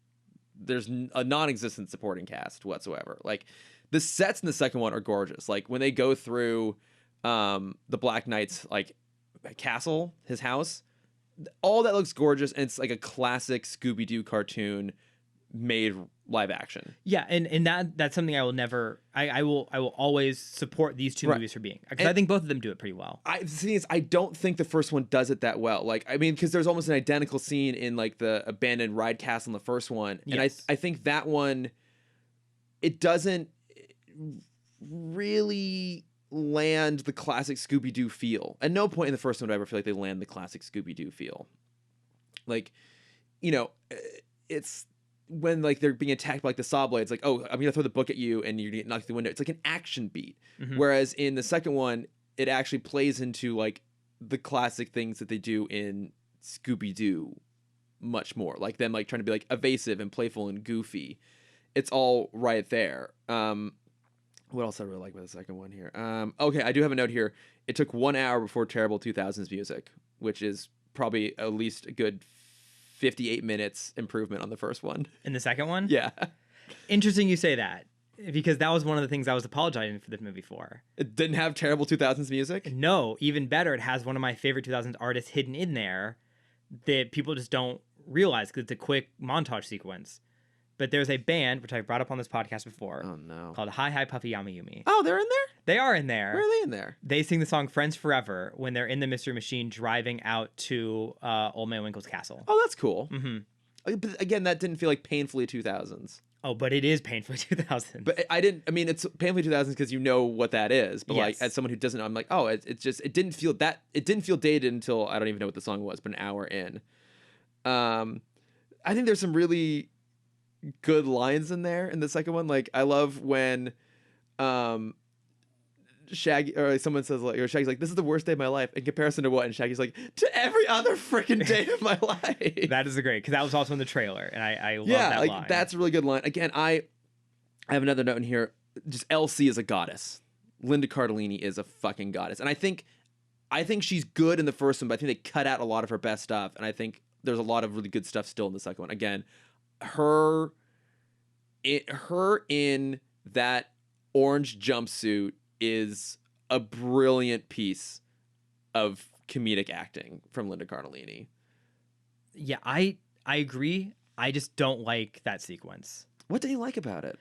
There's a non-existent supporting cast whatsoever. Like the sets in the second one are gorgeous. Like when they go through the Black Knight's like castle, his house, all that looks gorgeous, and it's like a classic Scooby-Doo cartoon made live action. Yeah, and that's something I will never. I will always support these two movies for being, because I think both of them do it pretty well. The thing is, I don't think the first one does it that well. Like, I mean, because there's almost an identical scene in like the abandoned ride castle in the first one, and I think that one, it doesn't really land the classic Scooby-Doo feel. At no point in the first one do I ever feel like they land the classic Scooby-Doo feel. Like, you know, it's when like they're being attacked by like the saw blades, like, oh, I'm gonna throw the book at you and you're gonna get knocked through the window. It's like an action beat. Whereas in the second one, it actually plays into like the classic things that they do in Scooby-Doo much more, like them like trying to be like evasive and playful and goofy. It's all right there. What else I really like about the second one here? Okay, I do have a note here. It took 1 hour before terrible 2000s music, which is probably at least a good 58 minutes improvement on the first one. In the second one? Yeah. Interesting you say that, because that was one of the things I was apologizing for this movie for. It didn't have terrible 2000s music? No, even better, it has one of my favorite 2000s artists hidden in there that people just don't realize because it's a quick montage sequence. But there's a band, which I brought up on this podcast before, Oh, no. called Hi Hi Puffy Yami Yumi. Oh, they're in there? They are in there. Where are they in there? They sing the song Friends Forever when they're in the Mystery Machine driving out to Old Man Winkle's castle. Oh, that's cool. Mm-hmm. But again, that didn't feel like painfully 2000s. Oh, but it is painfully 2000s. But I mean, it's painfully 2000s because you know what that is. But like, Yes. as someone who doesn't know, I'm like, oh, it didn't feel dated until I don't even know what the song was, but an hour in. I think there's some really good lines in there in the second one. Like, I love when Shaggy or someone says like, or Shaggy's like, this is the worst day of my life in comparison to what? And Shaggy's like, to every other freaking day of my life. That is great, because that was also in the trailer, and I love Yeah, that like line. that's a really good line. Again, I have another note in here. Just Elsie is a goddess. Linda Cardellini is a fucking goddess, and I think she's good in the first one, but I think they cut out a lot of her best stuff, and I think there's a lot of really good stuff still in the second one. Again, her in that orange jumpsuit is a brilliant piece of comedic acting from Linda Cardellini. Yeah, I agree. I just don't like that sequence. What do you like about it?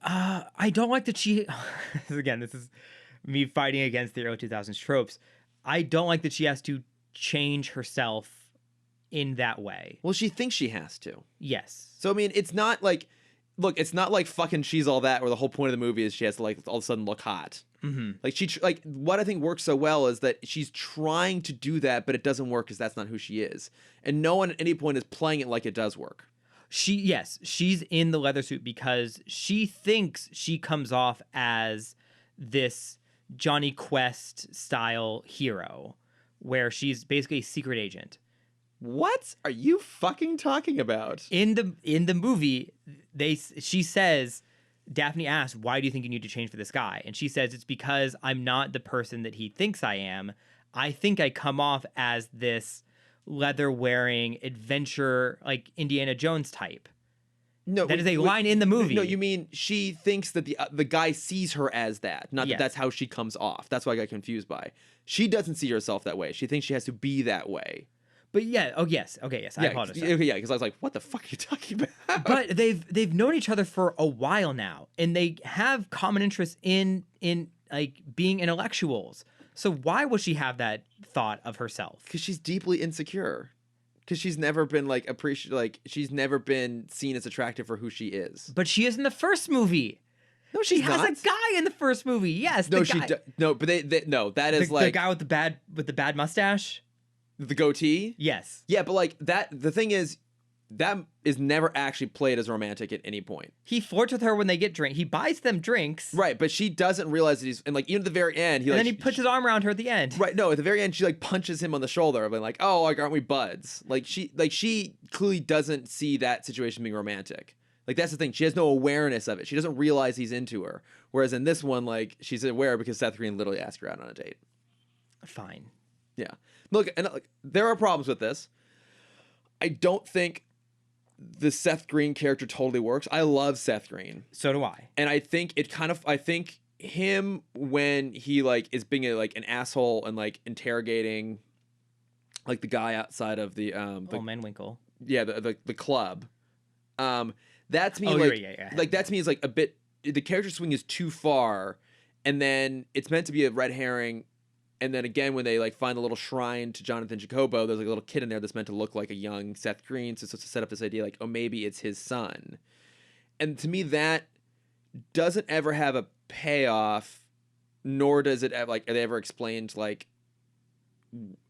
I don't like that she... Again, this is me fighting against the early 2000s tropes. I don't like that she has to change herself in that way. Well, she thinks she has to. Yes. So, I mean, it's not like... Look, it's not like fucking She's All That, where the whole point of the movie is she has to, like, all of a sudden look hot. Mm-hmm. Like, what I think works so well is that she's trying to do that, but it doesn't work because that's not who she is. And no one at any point is playing it like it does work. She's in the leather suit because she thinks she comes off as this Johnny Quest style hero, where she's basically a secret agent. What are you fucking talking about? In the movie, she says, Daphne asks, why do you think you need to change for this guy? And she says, it's because I'm not the person that he thinks I am. I think I come off as this leather-wearing adventure, like Indiana Jones type. No, that is a line in the movie. No, you mean she thinks that the guy sees her as that, not Yes. that that's how she comes off. That's what I got confused by. She doesn't see herself that way. She thinks she has to be that way. But yeah, yes. I apologize. Okay, yeah, because I was like, what the fuck are you talking about? But they've known each other for a while now, and they have common interests in like being intellectuals. So why would she have that thought of herself? Because she's deeply insecure. Because she's never been like she's never been seen as attractive for who she is. But she is in the first movie. No, She she's has not. a guy in the first movie. Yes, No, the guy, no, but that is the guy with the bad mustache. the goatee. Yes, Yeah, but like that. The thing is, that is never actually played as romantic at any point. he flirts with her when they get drink. He buys them drinks, Right, but she doesn't realize that he's, and like even at the very end, and then he puts his arm around her at the end. Right, no, at the very end, she like punches him on the shoulder, being like, "Oh, like aren't we buds?" Like she clearly doesn't see that situation being romantic. Like that's the thing, she has no awareness of it. She doesn't realize he's into her. Whereas in this one, like she's aware because Seth Green literally asked her out on a date. Fine. Yeah, look, and like, there are problems with this. I don't think the Seth Green character totally works. I love Seth Green. So do I. And I think I think him when he like is being like an asshole and like interrogating like the guy outside of the Old Man Winkle. yeah, the club. That to me yeah. like that to me is like a bit, the character swing is too far, and then it's meant to be a red herring. And then again, when they like find a little shrine to Jonathan Jacobo, there's like a little kid in there that's meant to look like a young Seth Green. So it's supposed to set up this idea like, oh, maybe it's his son. And to me, that doesn't ever have a payoff, nor does it like, are they ever explained like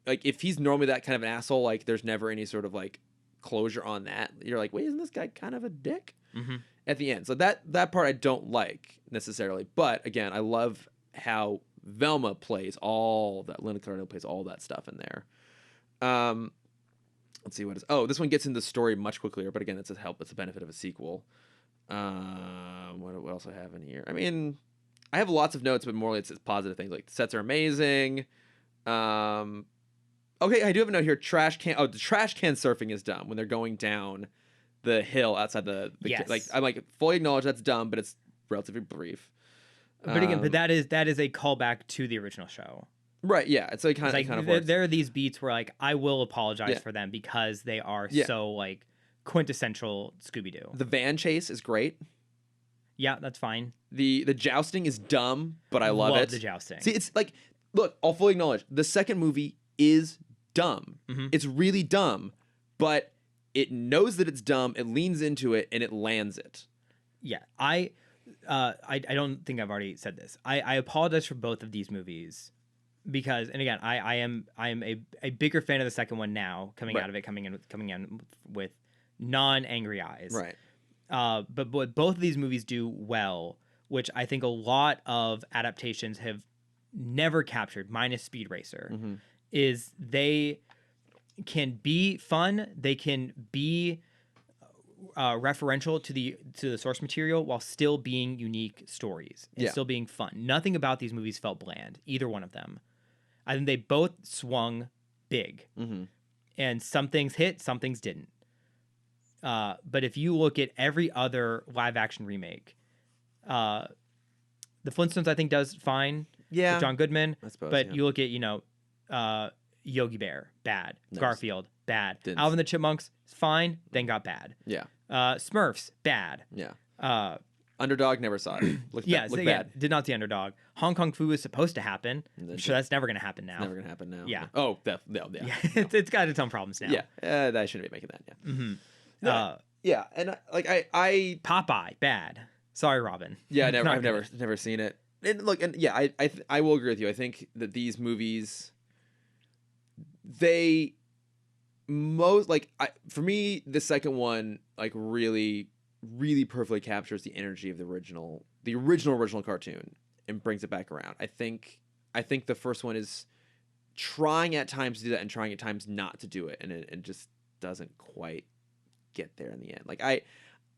if he's normally that kind of an asshole, like there's never any sort of like closure on that. You're like, wait, isn't this guy kind of a dick Mm-hmm. at the end? So that part I don't like necessarily. But again, I love how Velma plays all that. Linda Cardinal plays all that stuff in there. Let's see what is. Oh, this one gets into the story much quicker. But again, it's a benefit of a sequel. What else I have in here? I mean, I have lots of notes, but more it's positive things. Like the sets are amazing. Okay, I do have a note here. Trash can. Oh, the trash can surfing is dumb when they're going down the hill outside the Yes. like. I'm like fully acknowledge that's dumb, but it's relatively brief. But again, but that is a callback to the original show. Right? Yeah, it's like kind of works. There are these beats where like I will apologize Yeah. for them because they are Yeah. so like quintessential Scooby-Doo. The van chase is great. Yeah, that's fine. The jousting is dumb, but I love it. The jousting. See, it's like, look, I'll fully acknowledge the second movie is dumb. Mhm. It's really dumb, but it knows that it's dumb. It leans into it and it lands it. Yeah, I don't think I've already said this. I apologize for both of these movies because, and again, I am a bigger fan of the second one now, coming Right. out of it, coming in with non-angry eyes. Right. But what both of these movies do well, which I think a lot of adaptations have never captured, minus Speed Racer, Mm-hmm. is they can be fun. They can be referential to the source material while still being unique stories and Yeah. still being fun. Nothing about these movies felt bland, either one of them. I think they both swung big, Mm-hmm. and some things hit, some things didn't. But if you look at every other live action remake, the Flintstones I think does fine Yeah. with John Goodman, I suppose. but yeah. you look at Yogi Bear, bad. Nice. Garfield, bad. Didn't- Alvin and the Chipmunks, fine, then got bad. Yeah. Smurfs, bad. Yeah. Underdog never saw it. Looked bad. Did not see Underdog. Hong Kong Fu is supposed to happen. And then I'm sure that's never going to happen now. Never gonna happen now. Yeah. Oh, no, yeah. Yeah, it's got its own problems now. Yeah. That shouldn't be making that. Yeah. Mm-hmm. No, yeah, and I Popeye, bad. Sorry, Robin. yeah, Not I've good. never seen it. And look, and yeah, I will agree with you. I think that these movies, they most for me, the second one like really perfectly captures the energy of the original cartoon and brings it back around. I think the first one is trying at times to do that and trying at times not to do it, and it just doesn't quite get there in the end. Like I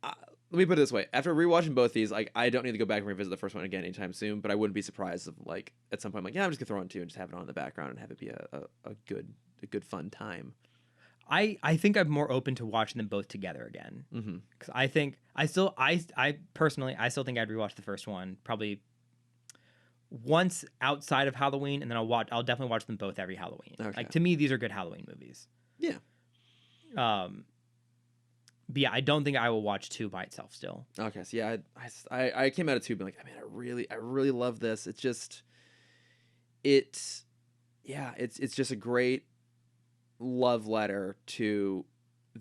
let me put it this way: after rewatching both these, like I don't need to go back and revisit the first one again anytime soon. But I wouldn't be surprised if like at some point, I'm like, yeah, I'm just gonna throw on two and just have it on in the background and have it be a good fun time. I think I'm more open to watching them both together again. Mm-hmm. Because I think I personally still think I'd rewatch the first one probably once outside of Halloween, and then I'll definitely watch them both every Halloween. Okay. Like to me, these are good Halloween movies. Yeah. But yeah, I don't think I will watch 2 by itself still. Okay. So yeah, I came out of 2 being like, I mean, I really love this. It's just, it's just a great love letter to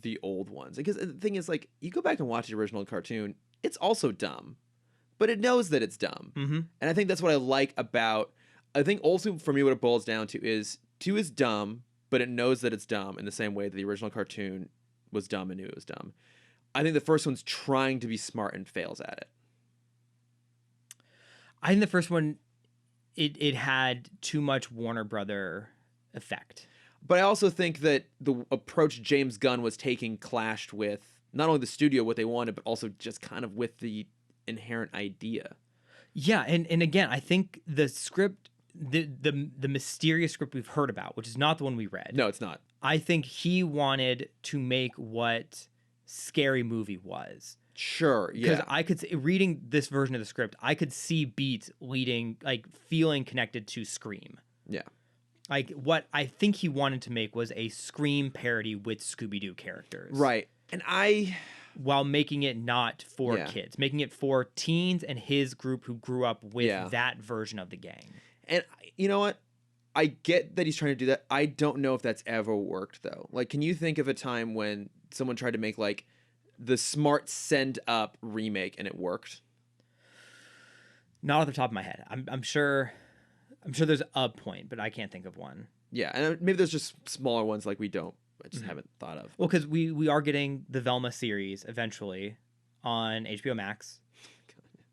the old ones. Because the thing is, like, you go back and watch the original cartoon, it's also dumb, but it knows that it's dumb. Mm-hmm. And I think that's what I like about. I think also for me, what it boils down to is 2 is dumb, but it knows that it's dumb in the same way that the original cartoon was dumb and knew it was dumb. I think the first one's trying to be smart and fails at it. I think the first one, it had too much Warner Brother effect. But I also think that the approach James Gunn was taking clashed with not only the studio, what they wanted, but also just kind of with the inherent idea. Yeah, and again, I think the script, the mysterious script we've heard about, which is not the one we read. No, it's not. I think he wanted to make what Scary Movie was. Sure, Because yeah. I could reading this version of the script, I could see beats leading, like feeling connected to Scream. Yeah. Like what I think he wanted to make was a Scream parody with Scooby-Doo characters. Right. And while making it not for kids, making it for teens and his group who grew up with that version of the gang. And you know what? I get that he's trying to do that. I don't know if that's ever worked though. Like, can you think of a time when someone tried to make like the Smart Send Up remake and it worked? Not off the top of my head. I'm sure there's a point, but I can't think of one. Yeah, and maybe there's just smaller ones like we don't I just haven't thought of. Well, because we are getting the Velma series eventually on HBO Max.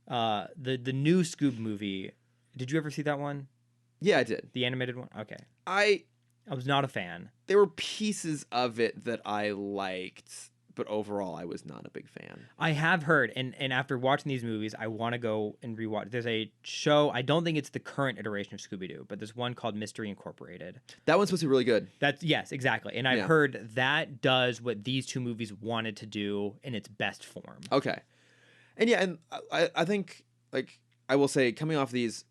The new Scoob movie. Did you ever see that one? Yeah, I did. The animated one? Okay. I was not a fan. There were pieces of it that I liked, but overall I was not a big fan. I have heard, and after watching these movies, I want to go and rewatch. There's a show, I don't think it's the current iteration of Scooby-Doo, but there's one called Mystery Incorporated. That one's supposed to be really good. Yes, exactly. And I've heard that does what these two movies wanted to do in its best form. Okay. And yeah, and I think, like, I will say, coming off these,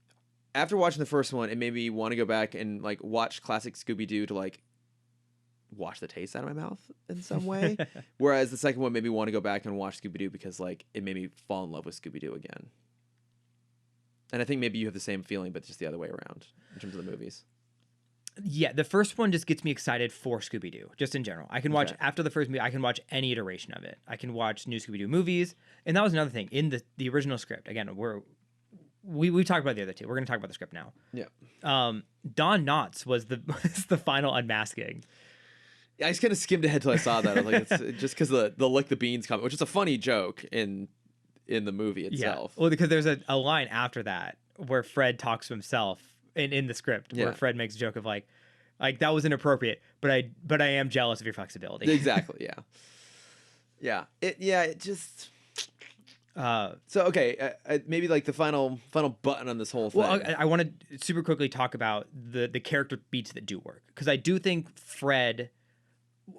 after watching the first one, it made me want to go back and, like, watch classic Scooby-Doo to, like, wash the taste out of my mouth in some way. Whereas the second one made me want to go back and watch Scooby-Doo because, like, it made me fall in love with Scooby-Doo again. And I think maybe you have the same feeling, but just the other way around in terms of the movies. Yeah, the first one just gets me excited for Scooby-Doo, just in general. I can watch, after the first movie, I can watch any iteration of it. I can watch new Scooby-Doo movies. And that was another thing. In the original script, again, we talked about the other two. We're going to talk about the script now. Yeah. Don Knotts was the final unmasking. Yeah, I just kind of skimmed ahead till I saw that. I was like, it's just because the lick the beans comment, which is a funny joke in the movie itself. Yeah. Well, because there's a line after that where Fred talks to himself in the script where Fred makes a joke of like that was inappropriate, but I am jealous of your flexibility. Exactly. Yeah. It just. So okay, maybe like the final button on this whole thing. Well, I want to super quickly talk about the character beats that do work, because I do think Fred,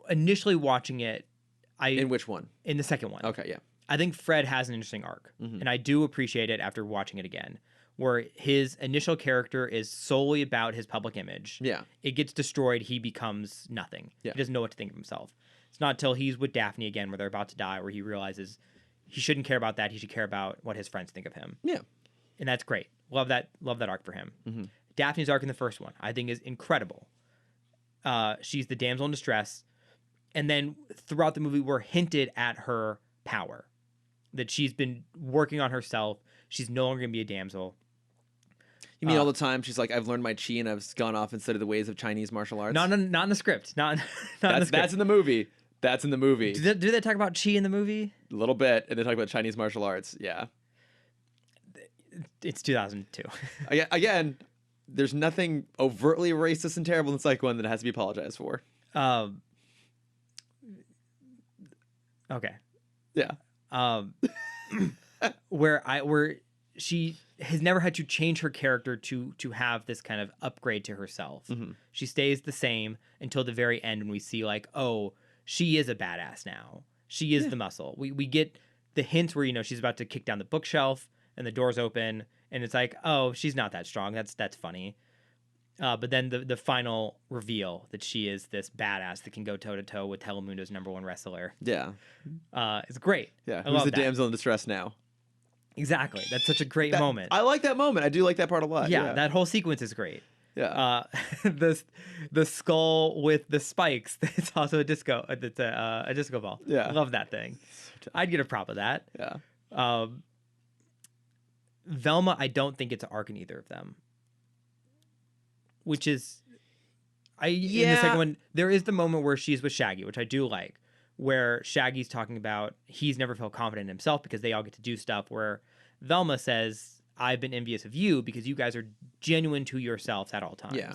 initially watching it, in which one? In the second one. Okay, yeah. I think Fred has an interesting arc, and I do appreciate it after watching it again, where his initial character is solely about his public image. Yeah. It gets destroyed. He becomes nothing. Yeah. He doesn't know what to think of himself. It's not till he's with Daphne again, where they're about to die, where he realizes he shouldn't care about that. He should care about what his friends think of him. Yeah. And that's great. Love that arc for him. Mm-hmm. Daphne's arc in the first one, I think, is incredible. She's the damsel in distress. And then throughout the movie, we're hinted at her power, that she's been working on herself. She's no longer going to be a damsel. You mean all the time she's like, I've learned my chi and I've gone off instead of the ways of Chinese martial arts? Not in the script. Not in the script. That's in the movie. That's in the movie. Do they talk about chi in the movie? A little bit, and they talk about Chinese martial arts. Yeah. It's 2002. Again, there's nothing overtly racist and terrible in the second one that has to be apologized for. Okay. Yeah. Where she has never had to change her character to have this kind of upgrade to herself. Mm-hmm. She stays the same until the very end when we see like, oh, she is a badass now. She is the muscle. We get the hints where, she's about to kick down the bookshelf and the door's open and it's like, oh, she's not that strong. That's funny. But then the final reveal that she is this badass that can go toe to toe with Telemundo's #1 wrestler. Yeah. It's great. Yeah. Who's the damsel in distress now? Exactly. That's such a great moment. I like that moment. I do like that part a lot. Yeah. That whole sequence is great. Yeah. The skull with the spikes. It's also a disco. It's a disco ball. Yeah. I love that thing. I'd get a prop of that. Yeah. Velma, I don't think it's an arc in either of them. Which is, in the second one, there is the moment where she's with Shaggy, which I do like, where Shaggy's talking about he's never felt confident in himself because they all get to do stuff, where Velma says, I've been envious of you because you guys are genuine to yourselves at all times. Yeah.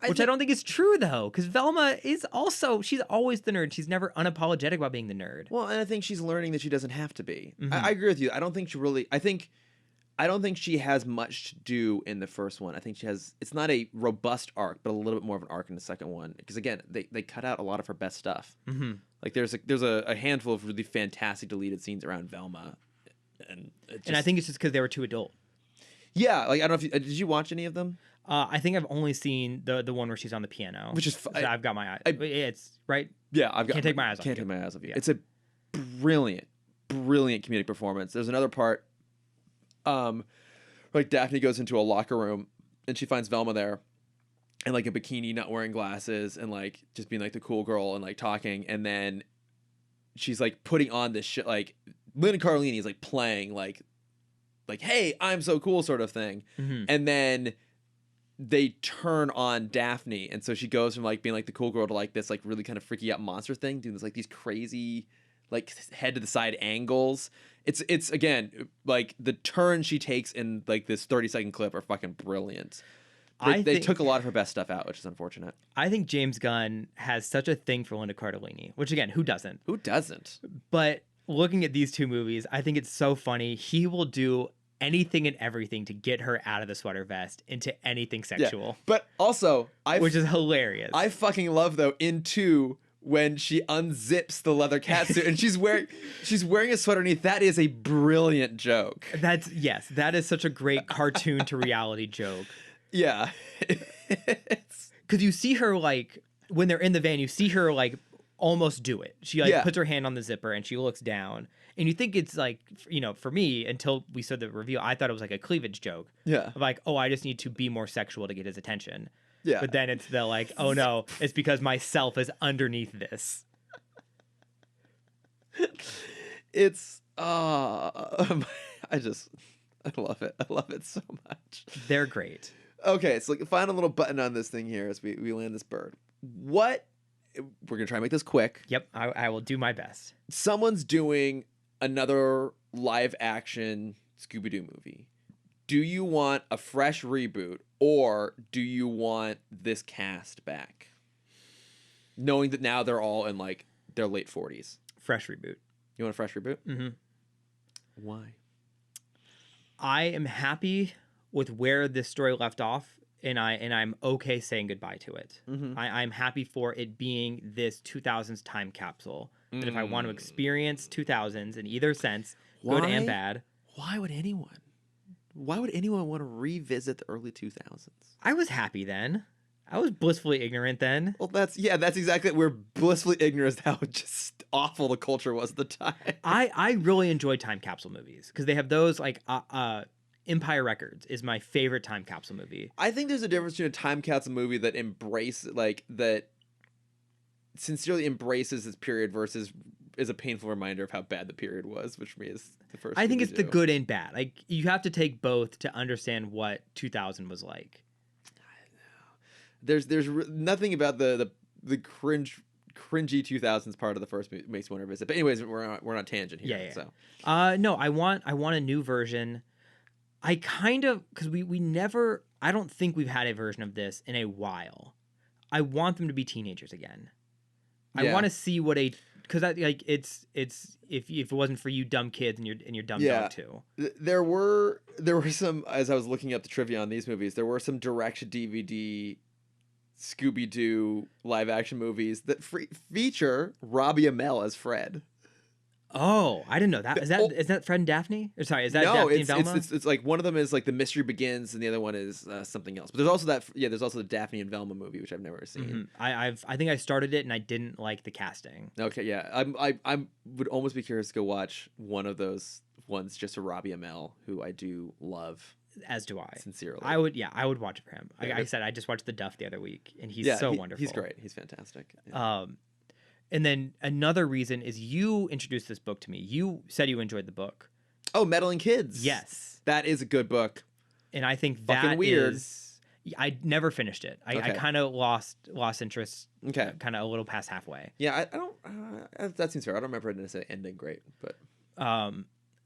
Which I don't think is true, though, because Velma is also, she's always the nerd. She's never unapologetic about being the nerd. Well, and I think she's learning that she doesn't have to be. Mm-hmm. I agree with you. I don't think she has much to do in the first one. I think it's not a robust arc, but a little bit more of an arc in the second one. Because again, they cut out a lot of her best stuff. Mm-hmm. Like there's a handful of really fantastic deleted scenes around Velma. And I think it's just because they were too adult. Yeah, like I don't know if did you watch any of them? I think I've only seen the one where she's on the piano, which is I've got my eye. It's right. Yeah, can't take my eyes off. Can't take my eyes off you. Yeah. It's a brilliant comedic performance. There's another part, like Daphne goes into a locker room and she finds Velma there, and like a bikini, not wearing glasses, and like just being like the cool girl and like talking, and then she's like putting on this shit like Lynn Carlini is like playing like hey, I'm so cool sort of thing. Mm-hmm. And then they turn on Daphne, and so she goes from like being like the cool girl to like this like really kind of freaky out monster thing, doing this like these crazy like head to the side angles. It's again like the turn she takes in like this 30-second clip are fucking brilliant. They took a lot of her best stuff out, which is unfortunate. I think James Gunn has such a thing for Linda Cardellini, which again, who doesn't? Who doesn't? But looking at these two movies, I think it's so funny. He will do anything and everything to get her out of the sweater vest into anything sexual. Yeah. But also, which is hilarious. I fucking love though in 2 when she unzips the leather catsuit and she's wearing a sweater underneath. That is a brilliant joke. That is such a great cartoon to reality joke. Yeah. Because you see her like when they're in the van, you see her like almost do it. She like puts her hand on the zipper and she looks down. And you think it's like, you know, for me, until we saw the reveal, I thought it was like a cleavage joke. Yeah. Of like, oh, I just need to be more sexual to get his attention. Yeah. But then it's the like, oh no, it's because myself is underneath this. It's I love it. I love it so much. They're great. Okay, so like, final little button on this thing here as we land this bird. We're gonna try and make this quick. Yep, I will do my best. Someone's doing another live action Scooby-Doo movie. Do you want a fresh reboot or do you want this cast back? Knowing that now they're all in like their late 40s. Fresh reboot. You want a fresh reboot? Mm-hmm. Why? I am happy with where this story left off, and I'm okay saying goodbye to it. Mm-hmm. I'm happy for it being this 2000s time capsule. That if I want to experience 2000s in either sense, good and bad. Why would anyone want to revisit the early 2000s? I was happy then. I was blissfully ignorant then. Well, that's exactly it. We're blissfully ignorant as how just awful the culture was at the time. I really enjoy time capsule movies because they have those like Empire Records is my favorite time capsule movie. I think there's a difference between a time capsule movie that sincerely embraces its period versus is a painful reminder of how bad the period was, which for me is the first. I think it's the good and bad. Like you have to take both to understand what 2000 was like. There's nothing about the cringy 2000s part of the first movie makes me want to visit. But anyways, we're on a tangent here. Yeah. So no, I want a new version. I kind of because we never. I don't think we've had a version of this in a while. I want them to be teenagers again. I want to see what because it's if it wasn't for you dumb kids and your dumb dog too. There were some, as I was looking up the trivia on these movies, there were some direct DVD Scooby-Doo live action movies that feature Robbie Amell as Fred. Oh, I didn't know that. Is that Fred and Daphne? Or sorry, is that Daphne and Velma? It's like one of them is like The Mystery Begins, and the other one is something else. But there's also there's also the Daphne and Velma movie, which I've never seen. Mm-hmm. I think I started it and I didn't like the casting. Okay, yeah, I would almost be curious to go watch one of those ones just for Robbie Amell, who I do love. As do I. Sincerely, I would watch it for him. Like I said, I just watched The Duff the other week, and he's so wonderful. He's great. He's fantastic. Yeah. And then another reason is you introduced this book to me. You said you enjoyed the book. Oh, Meddling Kids. Yes. That is a good book. And I think fucking that weird. I never finished it. I kind of lost interest. Okay. Kind of a little past halfway. Yeah, I don't. That seems fair. I don't remember it necessarily ending great, but.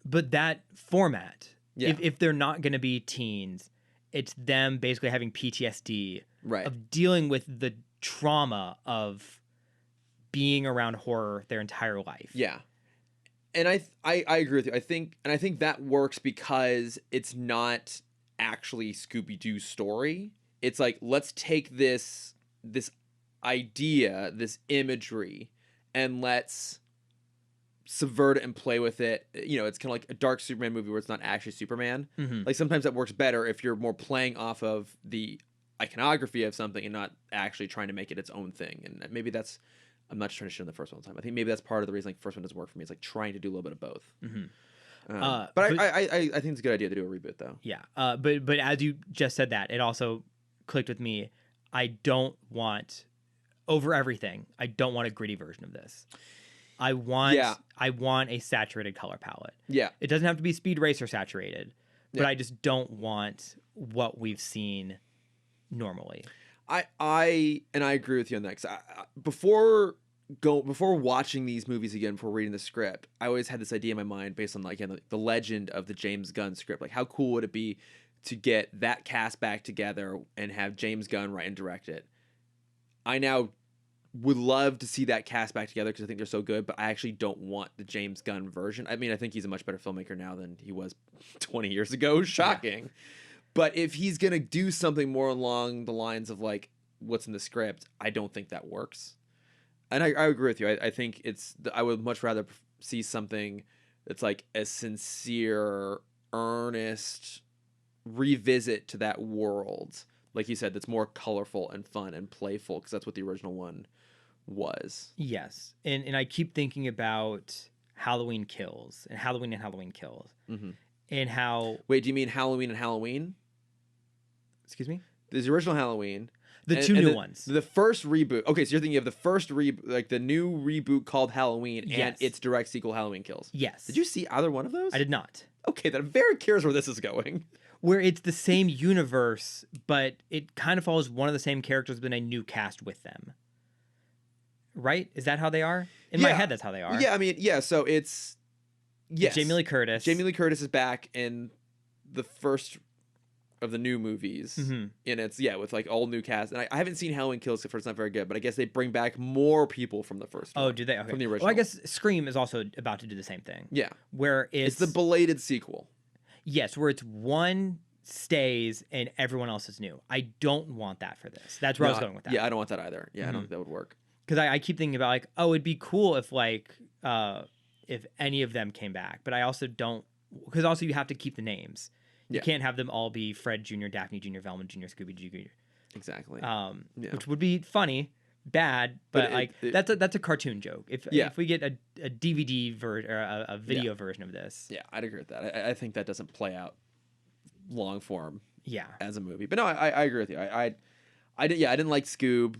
But that format, yeah. if they're not going to be teens, it's them basically having PTSD right. of dealing with the trauma of being around horror their entire life. Yeah. And I agree with you. I think that works because it's not actually Scooby-Doo's story. It's like, let's take this idea, this imagery, and let's subvert it and play with it. You know, it's kind of like a dark Superman movie where it's not actually Superman. Mm-hmm. Like sometimes that works better if you're more playing off of the iconography of something and not actually trying to make it its own thing. And maybe that's, I'm not just trying to shit on the first one all the time. I think maybe that's part of the reason like the first one doesn't work for me. It's like trying to do a little bit of both. Mm-hmm. But I think it's a good idea to do a reboot though. Yeah. But as you just said that, it also clicked with me. I don't want over everything. I don't want a gritty version of this. I want a saturated color palette. Yeah. It doesn't have to be Speed Racer saturated, but I just don't want what we've seen normally. I agree with you on that. 'Cause before watching these movies again, before reading the script, I always had this idea in my mind based on, like, again, the legend of the James Gunn script. Like, how cool would it be to get that cast back together and have James Gunn write and direct it? I now would love to see that cast back together because I think they're so good, but I actually don't want the James Gunn version. I mean, I think he's a much better filmmaker now than he was 20 years ago. Shocking. Yeah. But if he's going to do something more along the lines of, like, what's in the script, I don't think that works. And I agree with you. I think I would much rather see something that's like a sincere, earnest revisit to that world. Like you said, that's more colorful and fun and playful, because that's what the original one was. Yes. And I keep thinking about Halloween Kills and Halloween Kills. Mm-hmm. And how... Wait, do you mean Halloween and Halloween? Excuse me? There's the original Halloween. Two new ones. The first reboot. Okay, so you're thinking of the first reboot, like the new reboot called Halloween, yes. and its direct sequel, Halloween Kills. Yes. Did you see either one of those? I did not. Okay, then I'm very curious where this is going. Where it's the same universe, but it kind of follows one of the same characters, but a new cast with them. Right? Is that how they are? In my head, that's how they are. Yeah, I mean, yeah, so it's... Yes. Jamie Lee Curtis. Jamie Lee Curtis is back in the first of the new movies. Mm-hmm. And it's, with, like, all new cast. And I haven't seen Halloween Kills because it's not very good, but I guess they bring back more people from the first one. Oh, do they? Okay. From the original. Well, I guess Scream is also about to do the same thing. Yeah. Where it's the belated sequel. Yes, where it's one stays and everyone else is new. I don't want that for this. That's where I was going with that. Yeah, I don't want that either. Yeah, I don't think that would work. Because I keep thinking about, like, oh, it'd be cool if, like, if any of them came back. But I also don't, because also you have to keep the names. You can't have them all be Fred Jr., Daphne Jr., Velma Jr., Scooby Jr. Exactly. Which would be funny, bad, but that's a cartoon joke. If we get a DVD version or a video version of this. Yeah, I'd agree with that. I think that doesn't play out long form. Yeah. As a movie. But no, I agree with you. I didn't like Scoob.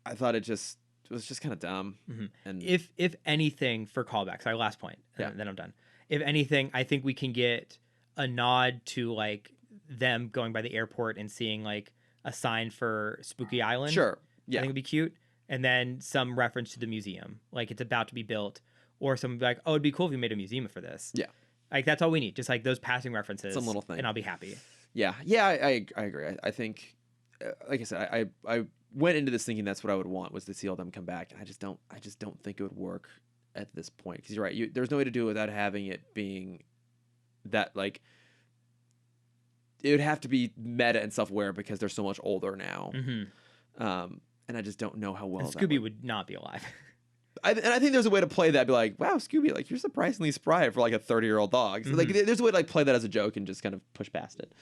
I thought it was just kind of dumb. Mm-hmm. And if anything, for callbacks, our last point, and then I'm done. If anything, I think we can get a nod to, like, them going by the airport and seeing, like, a sign for Spooky Island. Sure. Yeah. I think it'd be cute. And then some reference to the museum, like it's about to be built, or some like, oh, it'd be cool if you made a museum for this. Yeah. Like, that's all we need. Just like those passing references. Some little thing. And I'll be happy. Yeah. Yeah. I agree. I think, like I said, I went into this thinking that's what I would want, was to see all them come back. And I just don't think it would work at this point. Because you're right. There's no way to do it without having it being that, like, it would have to be meta and self-aware because they're so much older now. Mm-hmm. And I just don't know how well and Scooby would not be alive. I think there's a way to play that, be like, wow, Scooby, like, you're surprisingly spry for, like, a 30-year-old dog. So, like, there's a way to, like, play that as a joke and just kind of push past it.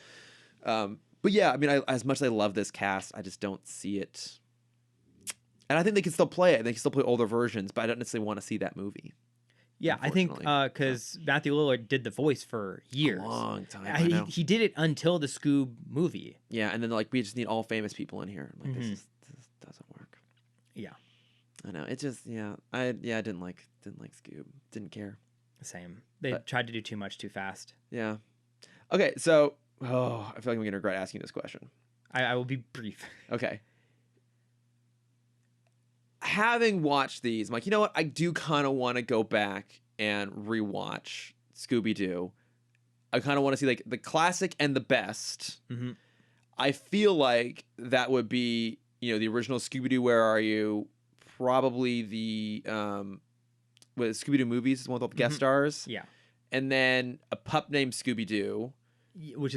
But yeah, I mean, as much as I love this cast, I just don't see it. And I think they can still play it. They can still play older versions, but I don't necessarily want to see that movie. Yeah, I think because Matthew Lillard did the voice for years. A long time. He did it until the Scoob movie. Yeah, and then, like, we just need all famous people in here. Like, this doesn't work. Yeah. I know. It just, I didn't like Scoob. Didn't care. Same. They tried to do too much too fast. Yeah. Okay, so, I feel like I'm going to regret asking this question. I will be brief. Okay. Having watched these, I'm like, you know what? I do kind of want to go back and rewatch Scooby-Doo. I kind of want to see, like, the classic and the best. Mm-hmm. I feel like that would be, the original Scooby-Doo, Where Are You? Probably the Scooby-Doo movies is one with all the guest stars. Yeah. And then A Pup Named Scooby-Doo. Which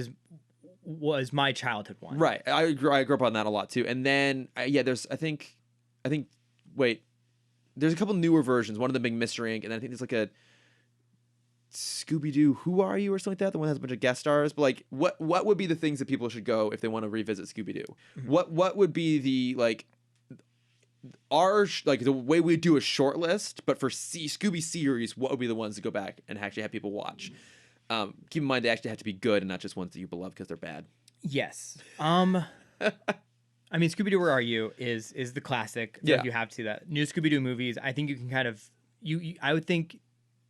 was my childhood one. Right. I grew up on that a lot too. And then, there's, I think, there's a couple newer versions. One of them being Mystery Inc. And then I think there's like a Scooby-Doo Who Are You or something like that. The one that has a bunch of guest stars. But, like, what would be the things that people should go if they want to revisit Scooby-Doo? Mm-hmm. What would be the, like, the way we do a short list, but for Scooby series, what would be the ones to go back and actually have people watch? Keep in mind, they actually have to be good and not just ones that you love because they're bad. Yes. I mean, Scooby-Doo, Where Are You is the classic. Like, you have to see that. New Scooby-Doo movies, I think you can kind of I would think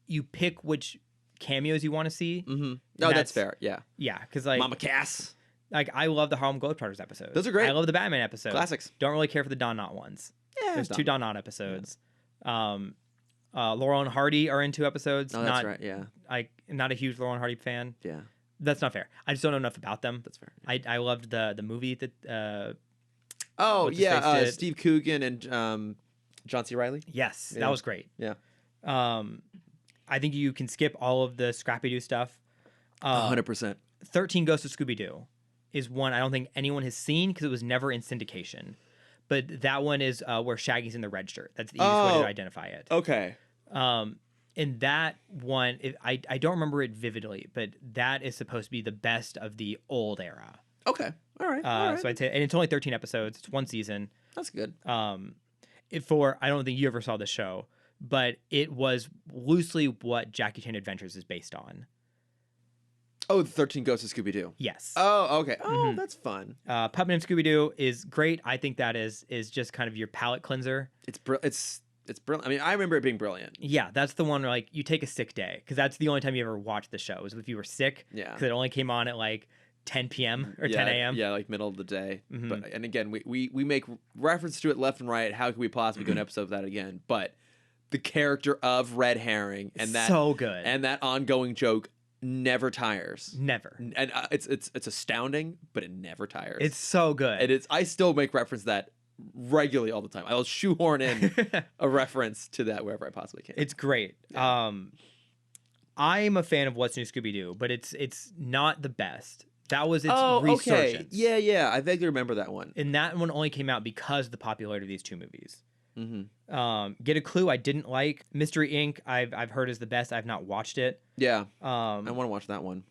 you pick which cameos you want to see. Mm-hmm. No, that's fair. Yeah. Yeah, because, like, Mama Cass. Like, I love the Harlem Globetrotters episodes. Those are great. I love the Batman episodes. Classics. Don't really care for the Don Knotts ones. Yeah, There's 2 Don Knotts episodes. Laurel and Hardy are in 2 episodes. Oh, that's right. Yeah. I'm not a huge Laurel and Hardy fan. Yeah. That's not fair. I just don't know enough about them. That's fair. Yeah. I loved the movie that. Steve Coogan and John C. Reilly. Yes, Yeah. that was great. Yeah. I think you can skip all of the Scrappy-Doo stuff. 100%. 13 Ghosts of Scooby-Doo is one I don't think anyone has seen because it was never in syndication. But that one is where Shaggy's in the red shirt. That's the easiest way to identify it. Okay. In that one, I don't remember it vividly, but that is supposed to be the best of the old era. Okay. All right. So I'd say, and it's only 13 episodes. It's 1 season. That's good. I don't think you ever saw the show, but it was loosely what Jackie Chan Adventures is based on. Oh, the 13 Ghosts of Scooby-Doo. Yes. Oh, okay. Oh, that's fun. Puppet Named Scooby-Doo is great. I think that is just kind of your palate cleanser. It's brilliant. I mean, I remember it being brilliant. Yeah, that's the one where, like, you take a sick day because that's the only time you ever watched the show is if you were sick. Yeah. Because it only came on at like 10 p.m. or 10 a.m. Yeah, like middle of the day. But and again, we make reference to it left and right. How could we possibly do an episode of that again? But the character of Red Herring and that so good and that ongoing joke never tires. Never. And it's astounding, but it never tires. It's so good. And I still make reference to that regularly all the time. I'll shoehorn in a reference to that wherever I possibly can. It's great. Yeah. I'm a fan of What's New Scooby-Doo, but it's not the best. That was its resurgence. Okay. Yeah. I vaguely remember that one. And that one only came out because of the popularity of these 2 movies. Mm-hmm. Get a Clue I didn't like. Mystery Inc. I've heard is the best. I've not watched it. Yeah. I want to watch that one.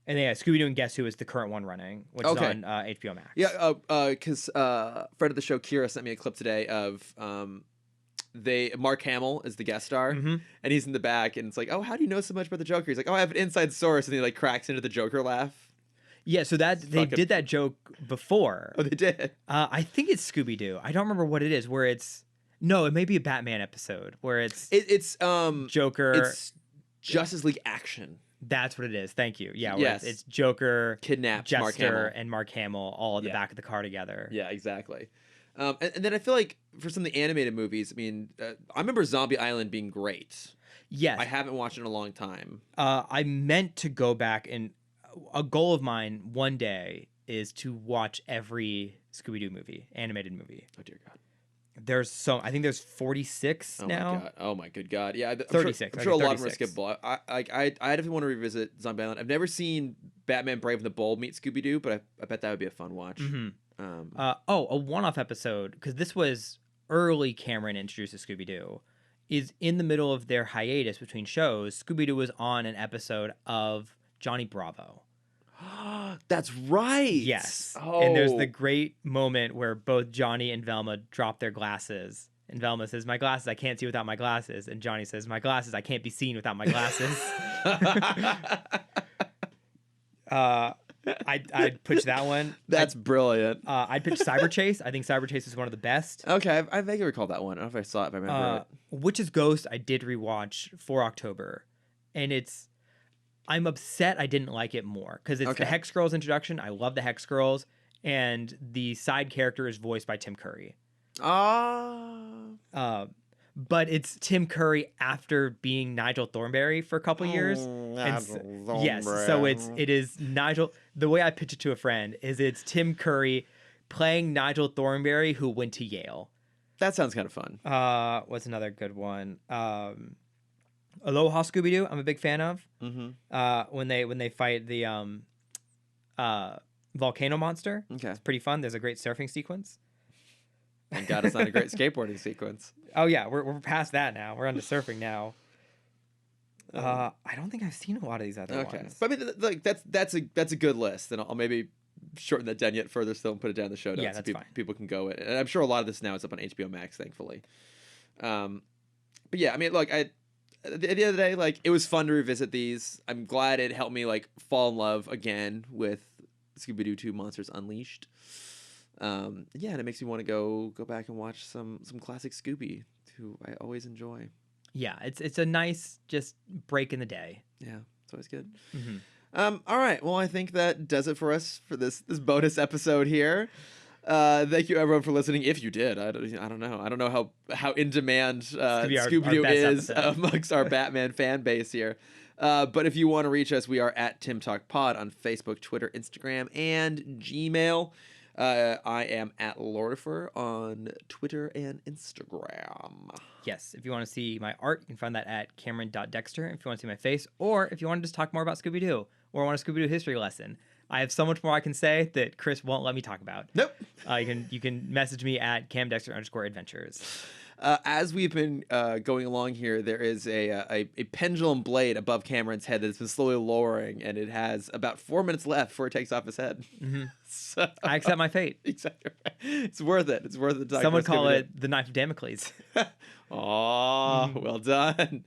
And yeah, Scooby-Doo and Guess Who is the current one running, which is on HBO Max. Yeah, because friend of the show Kira sent me a clip today of Mark Hamill is the guest star, and he's in the back, and it's like, oh, how do you know so much about the Joker? He's like, oh, I have an inside source, and he like cracks into the Joker laugh. Yeah, so they did that joke before. Oh, they did. I think it's Scooby-Doo. I don't remember what it is. Where it may be a Batman episode where it's Joker. It's Justice League Action. That's what it is. Thank you. Yeah, yes. It's Joker, kidnapped Jester, Mark Hamill. and Mark Hamill all at the back of the car together. Yeah, exactly. And then I feel like for some of the animated movies, I mean, I remember Zombie Island being great. Yes. I haven't watched it in a long time. I meant to go back, and a goal of mine one day is to watch every Scooby-Doo movie, animated movie. Oh, dear God. I think there's 46 now. My God. Oh my good God. Yeah. 36. I'm sure a lot of them are 36. skippable. I definitely want to revisit Zombie Island. I've never seen Batman Brave and the Bold meet Scooby-Doo, but I bet that would be a fun watch. A one-off episode, because this was early Cameron introduced to Scooby-Doo, is in the middle of their hiatus between shows. Scooby-Doo was on an episode of Johnny Bravo. That's right. Yes. Oh. And there's the great moment where both Johnny and Velma drop their glasses. And Velma says, "My glasses, I can't see without my glasses." And Johnny says, "My glasses, I can't be seen without my glasses." I'd pitch that one. That's brilliant. I'd pitch Cyber Chase. I think Cyber Chase is one of the best. Okay, I vaguely recall that one. I don't know if I saw it, if I remember it. Witch's Ghost, I did rewatch for October. And I'm upset I didn't like it more because it's the Hex Girls introduction. I love the Hex Girls, and the side character is voiced by Tim Curry. But it's Tim Curry after being Nigel Thornberry for a couple years. Yes, so it is Nigel. The way I pitch it to a friend is it's Tim Curry playing Nigel Thornberry who went to Yale. That sounds kind of fun. What's another good one? Aloha Scooby-Doo, I'm a big fan of. When they fight the volcano monster. Okay. It's pretty fun. There's a great surfing sequence. Thank God it's not a great skateboarding sequence. Oh yeah, we're past that now. We're on to surfing now. I don't think I've seen a lot of these other ones. But I mean, like that's a good list, and I'll maybe shorten that down yet further still and put it down in the show notes. Yeah, that's fine. People can go it, and I'm sure a lot of this now is up on HBO Max, thankfully. But yeah, I mean, look, at the end of the day, like, it was fun to revisit these. I'm glad it helped me like fall in love again with Scooby-Doo 2 Monsters Unleashed. And it makes me want to go back and watch some classic Scooby, who I always enjoy. Yeah, it's a nice just break in the day. Yeah, it's always good. All right. Well, I think that does it for us for this bonus episode here. Thank you everyone for listening. If you did, I don't know. I don't know how in demand Scooby-Doo is amongst our Batman fan base here. But if you want to reach us, we are at Timm Talk Pod on Facebook, Twitter, Instagram, and Gmail. I am at Lordifer on Twitter and Instagram. Yes, if you want to see my art, you can find that at Cameron.Dexter. If you want to see my face, or if you want to just talk more about Scooby-Doo, or want a Scooby-Doo history lesson, I have so much more I can say that Chris won't let me talk about. Nope. You can message me at CamDexter_adventures. As we've been going along here, there is a pendulum blade above Cameron's head that's been slowly lowering, and it has about 4 minutes left before it takes off his head. Mm-hmm. So, I accept my fate. Exactly. It's worth it. It's worth it. Some would call it the knife of Damocles. Aw, well done.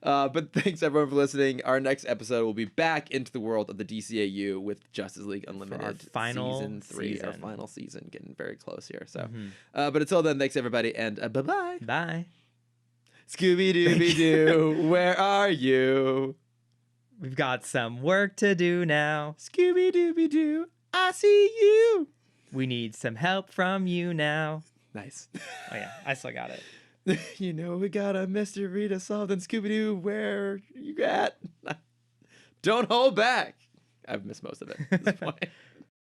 But thanks everyone for listening. Our next episode will be back into the world of the DCAU with Justice League Unlimited for our final season 3, season. our final season, getting very close here. So, but until then, thanks everybody, and bye-bye. Bye. Scooby-Doo-Be-Doo, where are you? We've got some work to do now. Scooby-Doo-Be-Doo, I see you. We need some help from you now. Nice. Oh yeah, I still got it. You know we got a mystery to solve, then Scooby-Doo, where you at? Don't hold back. I've missed most of it at this point.